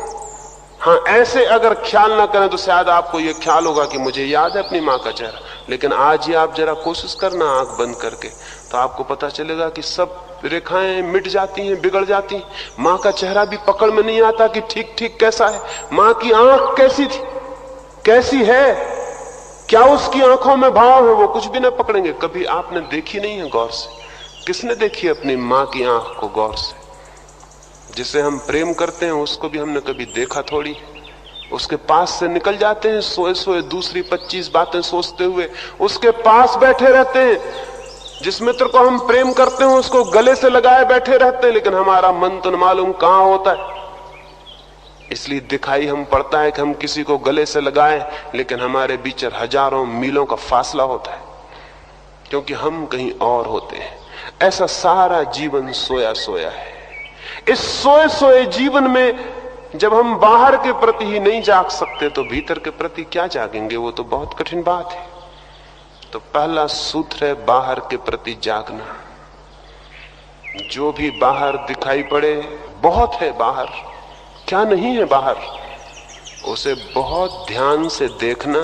हाँ, ऐसे अगर ख्याल ना करें तो शायद आपको यह ख्याल होगा कि मुझे याद है अपनी मां का चेहरा। लेकिन आज ही आप जरा कोशिश करना आंख बंद करके, तो आपको पता चलेगा कि सब रेखाएं मिट जाती हैं, बिगड़ जाती हैं। मां का चेहरा भी पकड़ में नहीं आता कि ठीक ठीक कैसा है। मां की आंख कैसी थी, कैसी है, क्या उसकी आंखों में भाव है, वो कुछ भी ना पकड़ेंगे। कभी आपने देखी नहीं है गौर से? किसने देखी अपनी मां की आंख को गौर से? जिसे हम प्रेम करते हैं उसको भी हमने कभी देखा थोड़ी। उसके पास से निकल जाते हैं सोए सोए, दूसरी 25 बातें सोचते हुए उसके पास बैठे रहते हैं। जिस मित्र को हम प्रेम करते हैं उसको गले से लगाए बैठे रहते हैं, लेकिन हमारा मन तो न मालूम कहां होता है। इसलिए दिखाई हम पड़ता है कि हम किसी को गले से लगाए, लेकिन हमारे बीच हजारों मीलों का फासला होता है, क्योंकि हम कहीं और होते हैं। ऐसा सारा जीवन सोया सोया है। इस सोए सोए जीवन में जब हम बाहर के प्रति ही नहीं जाग सकते तो भीतर के प्रति क्या जागेंगे? वो तो बहुत कठिन बात है। तो पहला सूत्र है बाहर के प्रति जागना। जो भी बाहर दिखाई पड़े, बहुत है बाहर, क्या नहीं है बाहर, उसे बहुत ध्यान से देखना,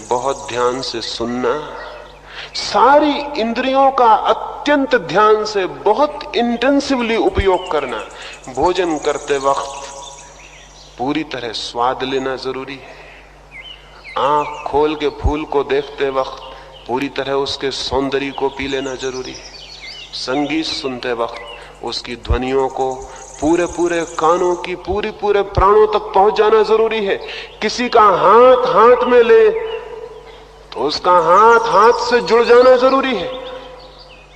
बहुत ध्यान से सुनना, सारी इंद्रियों का अत्यंत ध्यान से बहुत इंटेंसिवली उपयोग करना। भोजन करते वक्त पूरी तरह स्वाद लेना जरूरी है। आंख खोल के फूल को देखते वक्त पूरी तरह उसके सौंदर्य को पी लेना जरूरी है। संगीत सुनते वक्त उसकी ध्वनियों को पूरे पूरे कानों की पूरे प्राणों तक पहुंच जाना जरूरी है। किसी का हाथ हाथ में ले उसका हाथ हाथ से जुड़ जाना जरूरी है।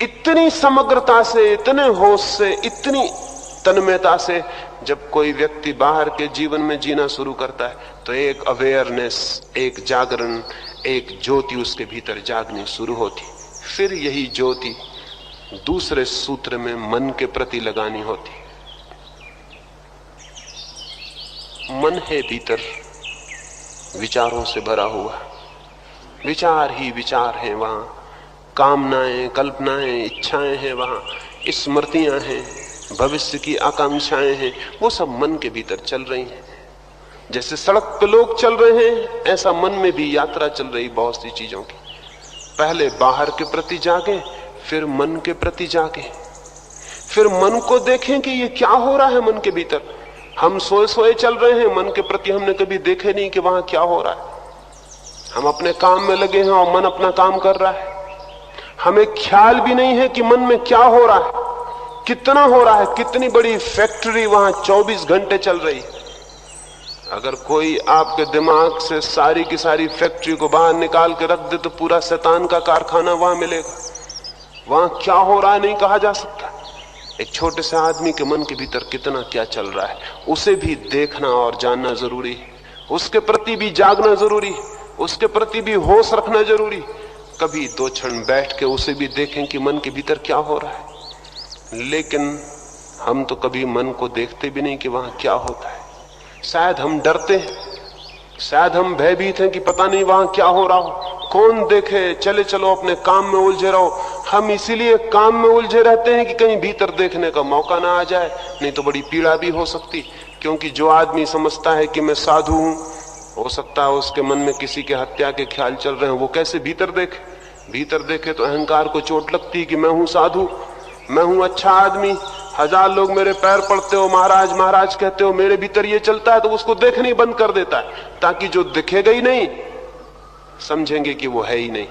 इतनी समग्रता से, इतने होश से, इतनी तन्मयता से जब कोई व्यक्ति बाहर के जीवन में जीना शुरू करता है तो एक अवेयरनेस, एक जागरण, एक ज्योति उसके भीतर जागनी शुरू होती। फिर यही ज्योति दूसरे सूत्र में मन के प्रति लगानी होती। मन है भीतर विचारों से भरा हुआ, विचार ही विचार हैं वहां, कामनाएं, कल्पनाएं, इच्छाएं हैं वहां, स्मृतियां हैं, भविष्य की आकांक्षाएं हैं, वो सब मन के भीतर चल रही हैं। जैसे सड़क पे लोग चल रहे हैं, ऐसा मन में भी यात्रा चल रही बहुत सी चीजों की। पहले बाहर के प्रति जागे, फिर मन के प्रति जागे, फिर मन को देखें कि ये क्या हो रहा है मन के भीतर। हम सोए सोए चल रहे हैं, मन के प्रति हमने कभी देखे नहीं कि वहां क्या हो रहा है। हम अपने काम में लगे हैं और मन अपना काम कर रहा है। हमें ख्याल भी नहीं है कि मन में क्या हो रहा है, कितना हो रहा है, कितनी बड़ी फैक्ट्री वहां 24 घंटे चल रही है। अगर कोई आपके दिमाग से सारी की सारी फैक्ट्री को बाहर निकाल के रख दे तो पूरा शैतान का कारखाना वहां मिलेगा। वहां क्या हो रहा है नहीं कहा जा सकता। एक छोटे से आदमी के मन के भीतर कितना क्या चल रहा है, उसे भी देखना और जानना जरूरी है। उसके प्रति भी जागना जरूरी है, उसके प्रति भी होश रखना जरूरी। कभी 2 क्षण बैठ के उसे भी देखें कि मन के भीतर क्या हो रहा है। लेकिन हम तो कभी मन को देखते भी नहीं कि वहां क्या होता है। शायद हम डरते हैं, शायद हम भयभीत हैं कि पता नहीं वहां क्या हो रहा हो, कौन देखे, चले चलो अपने काम में उलझे रहो। हम इसीलिए काम में उलझे रहते हैं कि कहीं भीतर देखने का मौका ना आ जाए, नहीं तो बड़ी पीड़ा भी हो सकती। क्योंकि जो आदमी समझता है कि मैं साधु हूं, हो सकता है उसके मन में किसी के हत्या के ख्याल चल रहे हैं, वो कैसे भीतर देखे। भीतर देखे तो अहंकार को चोट लगती है कि मैं हूं साधु, मैं हूं अच्छा आदमी, 1000 लोग मेरे पैर पड़ते हो, महाराज महाराज कहते हो, मेरे भीतर ये चलता है, तो उसको देखने ही बंद कर देता है ताकि जो दिखेगा ही नहीं, समझेंगे कि वो है ही नहीं।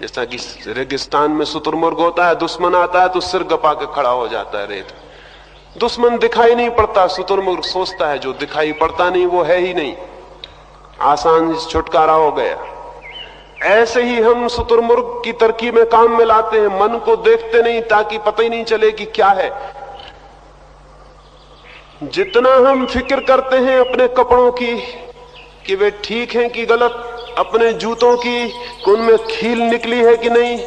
जैसा कि रेगिस्तान में शुतुरमुर्ग होता है, दुश्मन आता है तो सिर गपा के खड़ा हो जाता है रेत। दुश्मन दिखाई नहीं पड़ता, शुतुरमुर्ग सोचता है जो दिखाई पड़ता नहीं वो है ही नहीं, आसान छुटकारा हो गया। ऐसे ही हम शुतुरमुर्ग की तरकीब में काम में लाते हैं, मन को देखते नहीं ताकि पता ही नहीं चले कि क्या है। जितना हम फिक्र करते हैं अपने कपड़ों की कि वे ठीक हैं कि गलत, अपने जूतों की कि उनमें खील निकली है कि नहीं,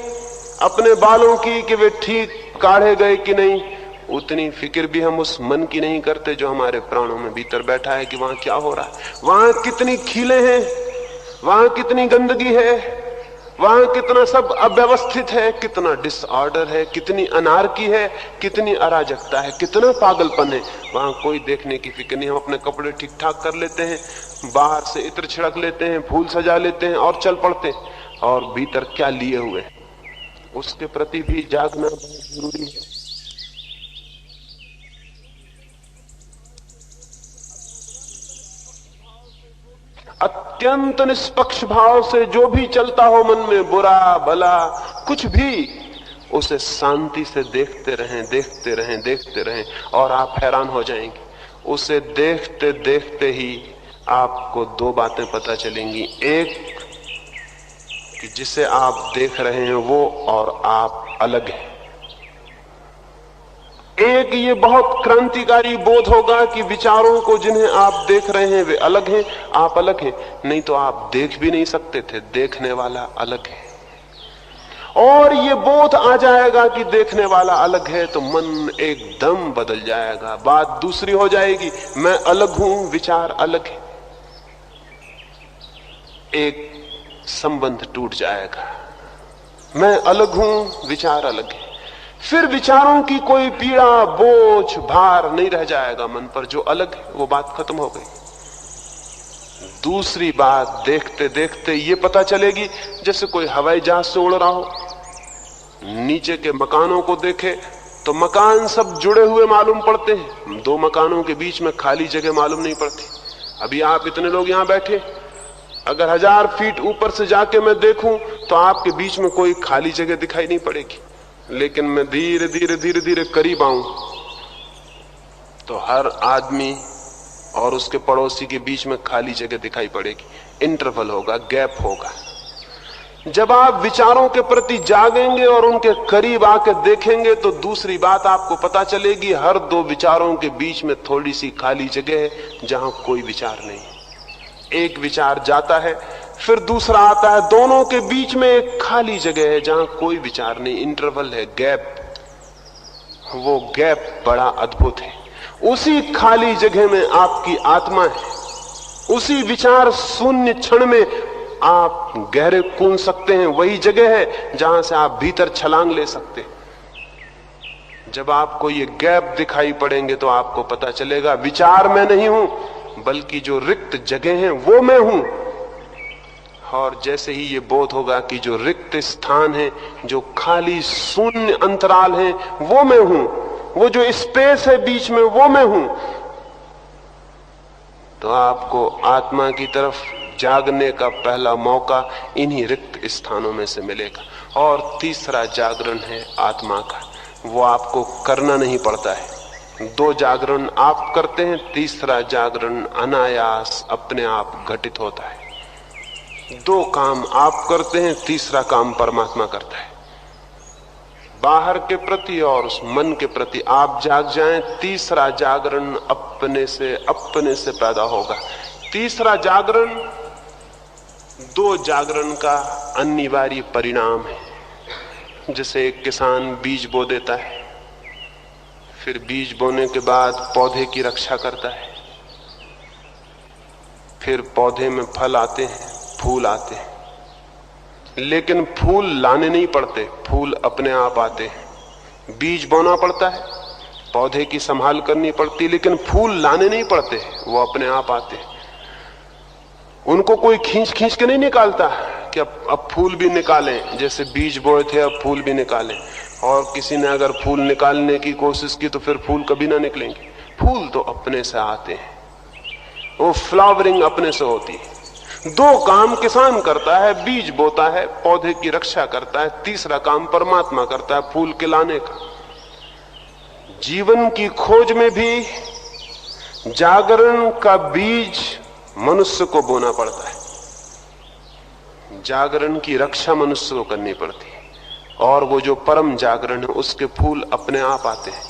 अपने बालों की कि वे ठीक काढ़े गए कि नहीं, उतनी फिक्र भी हम उस मन की नहीं करते जो हमारे प्राणों में भीतर बैठा है कि वहां क्या हो रहा है, वहां कितनी खीलें हैं, वहां कितनी गंदगी है, वहां कितना सब अव्यवस्थित है, कितना डिसऑर्डर है, कितनी अनार्की है, कितनी अराजकता है, कितना पागलपन है। वहां कोई देखने की फिक्र नहीं। हम अपने कपड़े ठीक ठाक कर लेते हैं, बाहर से इत्र छिड़क लेते हैं, फूल सजा लेते हैं और चल पड़ते हैं, और भीतर क्या लिए हुए उसके प्रति भी जागना बहुत जरूरी है। अत्यंत निष्पक्ष भाव से जो भी चलता हो मन में, बुरा भला कुछ भी, उसे शांति से देखते रहें, देखते रहें, देखते रहें, और आप हैरान हो जाएंगे। उसे देखते देखते ही आपको 2 बातें पता चलेंगी। एक कि जिसे आप देख रहे हैं वो और आप अलग हैं। एक ये बहुत क्रांतिकारी बोध होगा कि विचारों को जिन्हें आप देख रहे हैं वे अलग हैं, आप अलग हैं। नहीं तो आप देख भी नहीं सकते थे, देखने वाला अलग है। और ये बोध आ जाएगा कि देखने वाला अलग है तो मन एकदम बदल जाएगा, बात दूसरी हो जाएगी। मैं अलग हूं, विचार अलग है, एक संबंध टूट जाएगा। मैं अलग हूं, विचार अलग है। फिर विचारों की कोई पीड़ा, बोझ, भार नहीं रह जाएगा मन पर। जो अलग है वो बात खत्म हो गई। दूसरी बात देखते देखते ये पता चलेगी, जैसे कोई हवाई जहाज से उड़ रहा हो, नीचे के मकानों को देखे तो मकान सब जुड़े हुए मालूम पड़ते हैं, 2 मकानों के बीच में खाली जगह मालूम नहीं पड़ती। अभी आप इतने लोग यहां बैठे, अगर 1000 फीट ऊपर से जाके मैं देखूं तो आपके बीच में कोई खाली जगह दिखाई नहीं पड़ेगी। लेकिन मैं धीरे धीरे धीरे धीरे करीब आऊं तो हर आदमी और उसके पड़ोसी के बीच में खाली जगह दिखाई पड़ेगी, इंटरवल होगा, गैप होगा। जब आप विचारों के प्रति जागेंगे और उनके करीब आके देखेंगे तो दूसरी बात आपको पता चलेगी, हर दो विचारों के बीच में थोड़ी सी खाली जगह है जहां कोई विचार नहीं। एक विचार जाता है, फिर दूसरा आता है, दोनों के बीच में एक खाली जगह है जहां कोई विचार नहीं, इंटरवल है, गैप। वो गैप बड़ा अद्भुत है। उसी खाली जगह में आपकी आत्मा है। उसी विचार शून्य क्षण में आप गहरे कूद सकते हैं। वही जगह है जहां से आप भीतर छलांग ले सकते हैं। जब आपको ये गैप दिखाई पड़ेंगे तो आपको पता चलेगा विचार मैं नहीं हूं, बल्कि जो रिक्त जगह है वो मैं हूं। और जैसे ही ये बोध होगा कि जो रिक्त स्थान है, जो खाली शून्य अंतराल है, वो मैं हूं, वो जो स्पेस है बीच में, वो मैं हूं, तो आपको आत्मा की तरफ जागने का पहला मौका इन्हीं रिक्त स्थानों में से मिलेगा। और तीसरा जागरण है आत्मा का, वो आपको करना नहीं पड़ता है। दो जागरण आप करते हैं, तीसरा जागरण अनायास अपने आप घटित होता है। दो काम आप करते हैं, तीसरा काम परमात्मा करता है। बाहर के प्रति और उस मन के प्रति आप जाग जाएं, तीसरा जागरण अपने से पैदा होगा। तीसरा जागरण दो जागरण का अनिवार्य परिणाम है। जैसे एक किसान बीज बो देता है, फिर बीज बोने के बाद पौधे की रक्षा करता है, फिर पौधे में फल आते हैं, फूल आते हैं, लेकिन फूल लाने नहीं पड़ते, फूल अपने आप आते हैं। बीज बोना पड़ता है, पौधे की संभाल करनी पड़ती, लेकिन फूल लाने नहीं पड़ते, वो अपने आप आते हैं। उनको कोई खींच खींच के नहीं निकालता कि अब फूल भी निकालें, जैसे बीज बोए थे अब फूल भी निकालें। और किसी ने अगर फूल निकालने की कोशिश की तो फिर फूल कभी ना निकलेंगे। फूल तो अपने से आते हैं, वो फ्लावरिंग अपने से होती है। दो काम किसान करता है, बीज बोता है, पौधे की रक्षा करता है, तीसरा काम परमात्मा करता है, फूल के लाने का। जीवन की खोज में भी जागरण का बीज मनुष्य को बोना पड़ता है, जागरण की रक्षा मनुष्य को करनी पड़ती है। और वो जो परम जागरण है उसके फूल अपने आप आते हैं,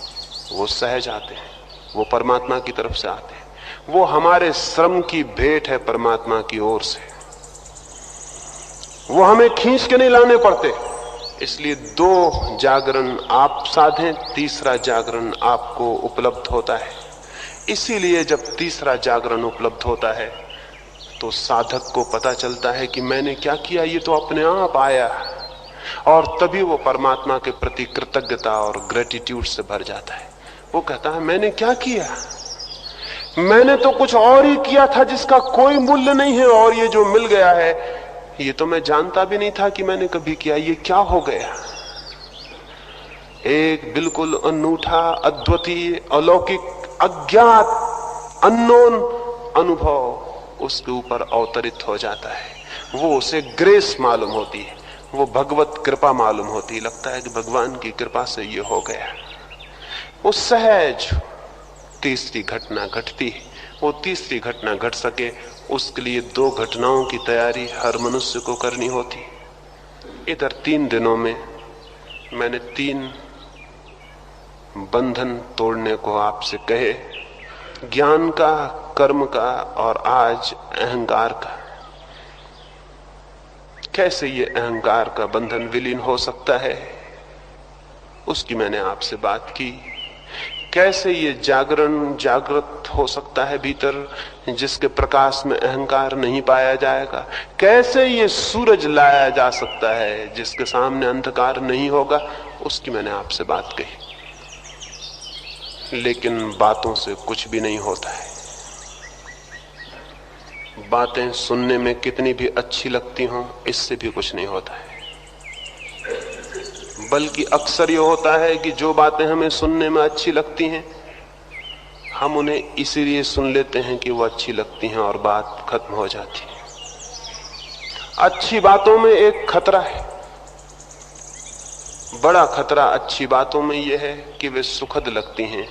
वो सहज आते हैं, वो परमात्मा की तरफ से आते हैं। वो हमारे श्रम की भेंट है परमात्मा की ओर से, वो हमें खींच के नहीं लाने पड़ते। इसलिए दो जागरण आप साधें, तीसरा जागरण आपको उपलब्ध होता है। इसीलिए जब तीसरा जागरण उपलब्ध होता है तो साधक को पता चलता है कि मैंने क्या किया, ये तो अपने आप आया। और तभी वो परमात्मा के प्रति कृतज्ञता और ग्रेटिट्यूड से भर जाता है। वो कहता है मैंने क्या किया, मैंने तो कुछ और ही किया था जिसका कोई मूल्य नहीं है, और ये जो मिल गया है ये तो मैं जानता भी नहीं था कि मैंने कभी किया। ये क्या हो गया, एक बिल्कुल अनूठा, अद्वितीय, अलौकिक, अज्ञात, अननोन अनुभव उसके ऊपर अवतरित हो जाता है। वो उसे ग्रेस मालूम होती है, वो भगवत कृपा मालूम होती है। लगता है कि भगवान की कृपा से ये हो गया। वो सहज तीसरी घटना घटती है। वो तीसरी घटना घट सके उसके लिए दो घटनाओं की तैयारी हर मनुष्य को करनी होती। इधर 3 दिनों में मैंने 3 बंधन तोड़ने को आपसे कहे, ज्ञान का, कर्म का और आज अहंकार का। कैसे ये अहंकार का बंधन विलीन हो सकता है उसकी मैंने आपसे बात की। कैसे ये जागरण जागृत हो सकता है भीतर, जिसके प्रकाश में अहंकार नहीं पाया जाएगा। कैसे ये सूरज लाया जा सकता है जिसके सामने अंधकार नहीं होगा, उसकी मैंने आपसे बात कही। लेकिन बातों से कुछ भी नहीं होता है। बातें सुनने में कितनी भी अच्छी लगती हों, इससे भी कुछ नहीं होता है। बल्कि अक्सर यह होता है कि जो बातें हमें सुनने में अच्छी लगती हैं, हम उन्हें इसीलिए सुन लेते हैं कि वो अच्छी लगती हैं और बात खत्म हो जाती है। अच्छी बातों में एक खतरा है, बड़ा खतरा अच्छी बातों में यह है कि वे सुखद लगती हैं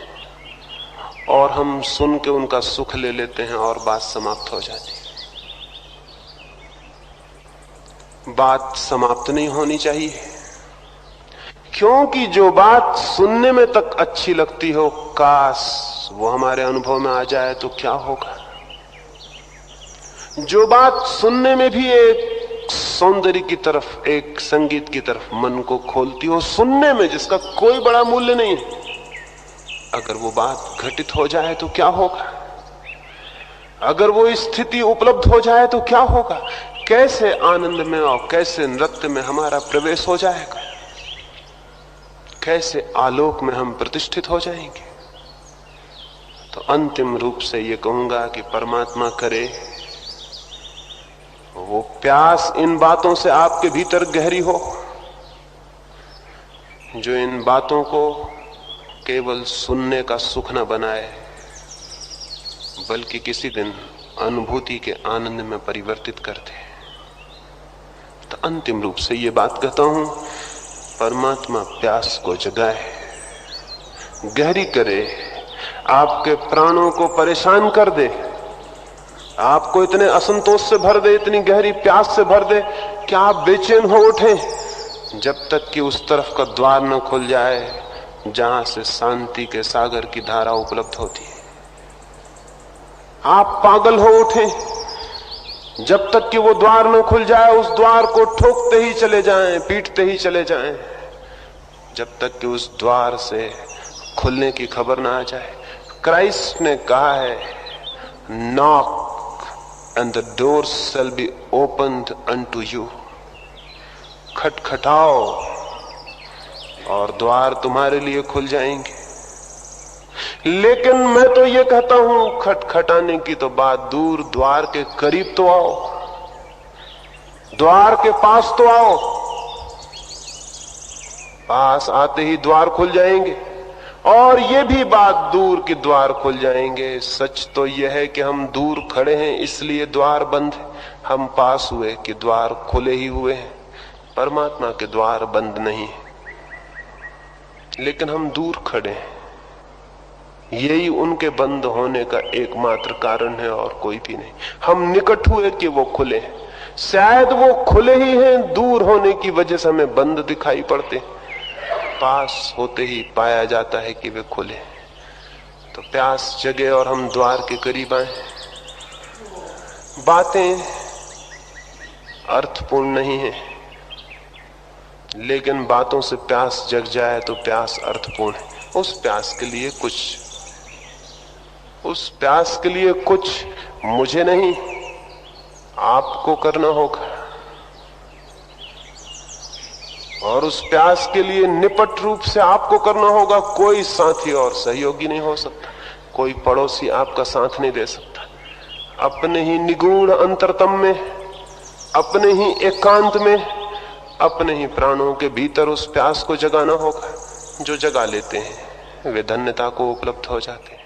और हम सुन के उनका सुख ले लेते हैं और बात समाप्त हो जाती है। बात समाप्त नहीं होनी चाहिए, क्योंकि जो बात सुनने में तक अच्छी लगती हो, काश वो हमारे अनुभव में आ जाए तो क्या होगा। जो बात सुनने में भी एक सौंदर्य की तरफ, एक संगीत की तरफ मन को खोलती हो, सुनने में जिसका कोई बड़ा मूल्य नहीं है, अगर वो बात घटित हो जाए तो क्या होगा। अगर वो स्थिति उपलब्ध हो जाए तो क्या होगा। कैसे आनंद में और कैसे नृत्य में हमारा प्रवेश हो जाएगा, कैसे आलोक में हम प्रतिष्ठित हो जाएंगे। तो अंतिम रूप से ये कहूंगा कि परमात्मा करे वो प्यास इन बातों से आपके भीतर गहरी हो, जो इन बातों को केवल सुनने का सुख न बनाए, बल्कि किसी दिन अनुभूति के आनंद में परिवर्तित कर दे। तो अंतिम रूप से ये बात कहता हूं, परमात्मा प्यास को जगाए, गहरी करे, आपके प्राणों को परेशान कर दे, आपको इतने असंतोष से भर दे, इतनी गहरी प्यास से भर दे कि आप बेचैन हो उठें, जब तक कि उस तरफ का द्वार न खुल जाए जहां से शांति के सागर की धारा उपलब्ध होती है। आप पागल हो उठें जब तक कि वो द्वार न खुल जाए, उस द्वार को ठोकते ही चले जाएं, पीटते ही चले जाएं, जब तक कि उस द्वार से खुलने की खबर ना आ जाए। क्राइस्ट ने कहा है, knock and the doors shall be opened unto you। खटखटाओ और द्वार तुम्हारे लिए खुल जाएंगे। लेकिन मैं तो ये कहता हूं, खटखटाने की तो बात दूर, द्वार के करीब तो आओ, द्वार के पास तो आओ। पास आते ही द्वार खुल जाएंगे। और ये भी बात दूर कि द्वार खुल जाएंगे, सच तो यह है कि हम दूर खड़े हैं इसलिए द्वार बंद है, हम पास हुए कि द्वार खुले ही हुए हैं। परमात्मा के द्वार बंद नहीं है, लेकिन हम दूर खड़े हैं। यही उनके बंद होने का एकमात्र कारण है और कोई भी नहीं। हम निकट हुए कि वो खुले, शायद वो खुले ही हैं, दूर होने की वजह से हमें बंद दिखाई पड़ते, पास होते ही पाया जाता है कि वे खुले। तो प्यास जगे और हम द्वार के करीब आए। बातें अर्थपूर्ण नहीं है, लेकिन बातों से प्यास जग जाए तो प्यास अर्थपूर्ण है। उस प्यास के लिए कुछ मुझे नहीं, आपको करना होगा। और उस प्यास के लिए निपट रूप से आपको करना होगा। कोई साथी और सहयोगी नहीं हो सकता, कोई पड़ोसी आपका साथ नहीं दे सकता। अपने ही निगूढ़ अंतरतम में, अपने ही एकांत में, अपने ही प्राणों के भीतर उस प्यास को जगाना होगा। जो जगा लेते हैं वे धन्यता को उपलब्ध हो जाते हैं।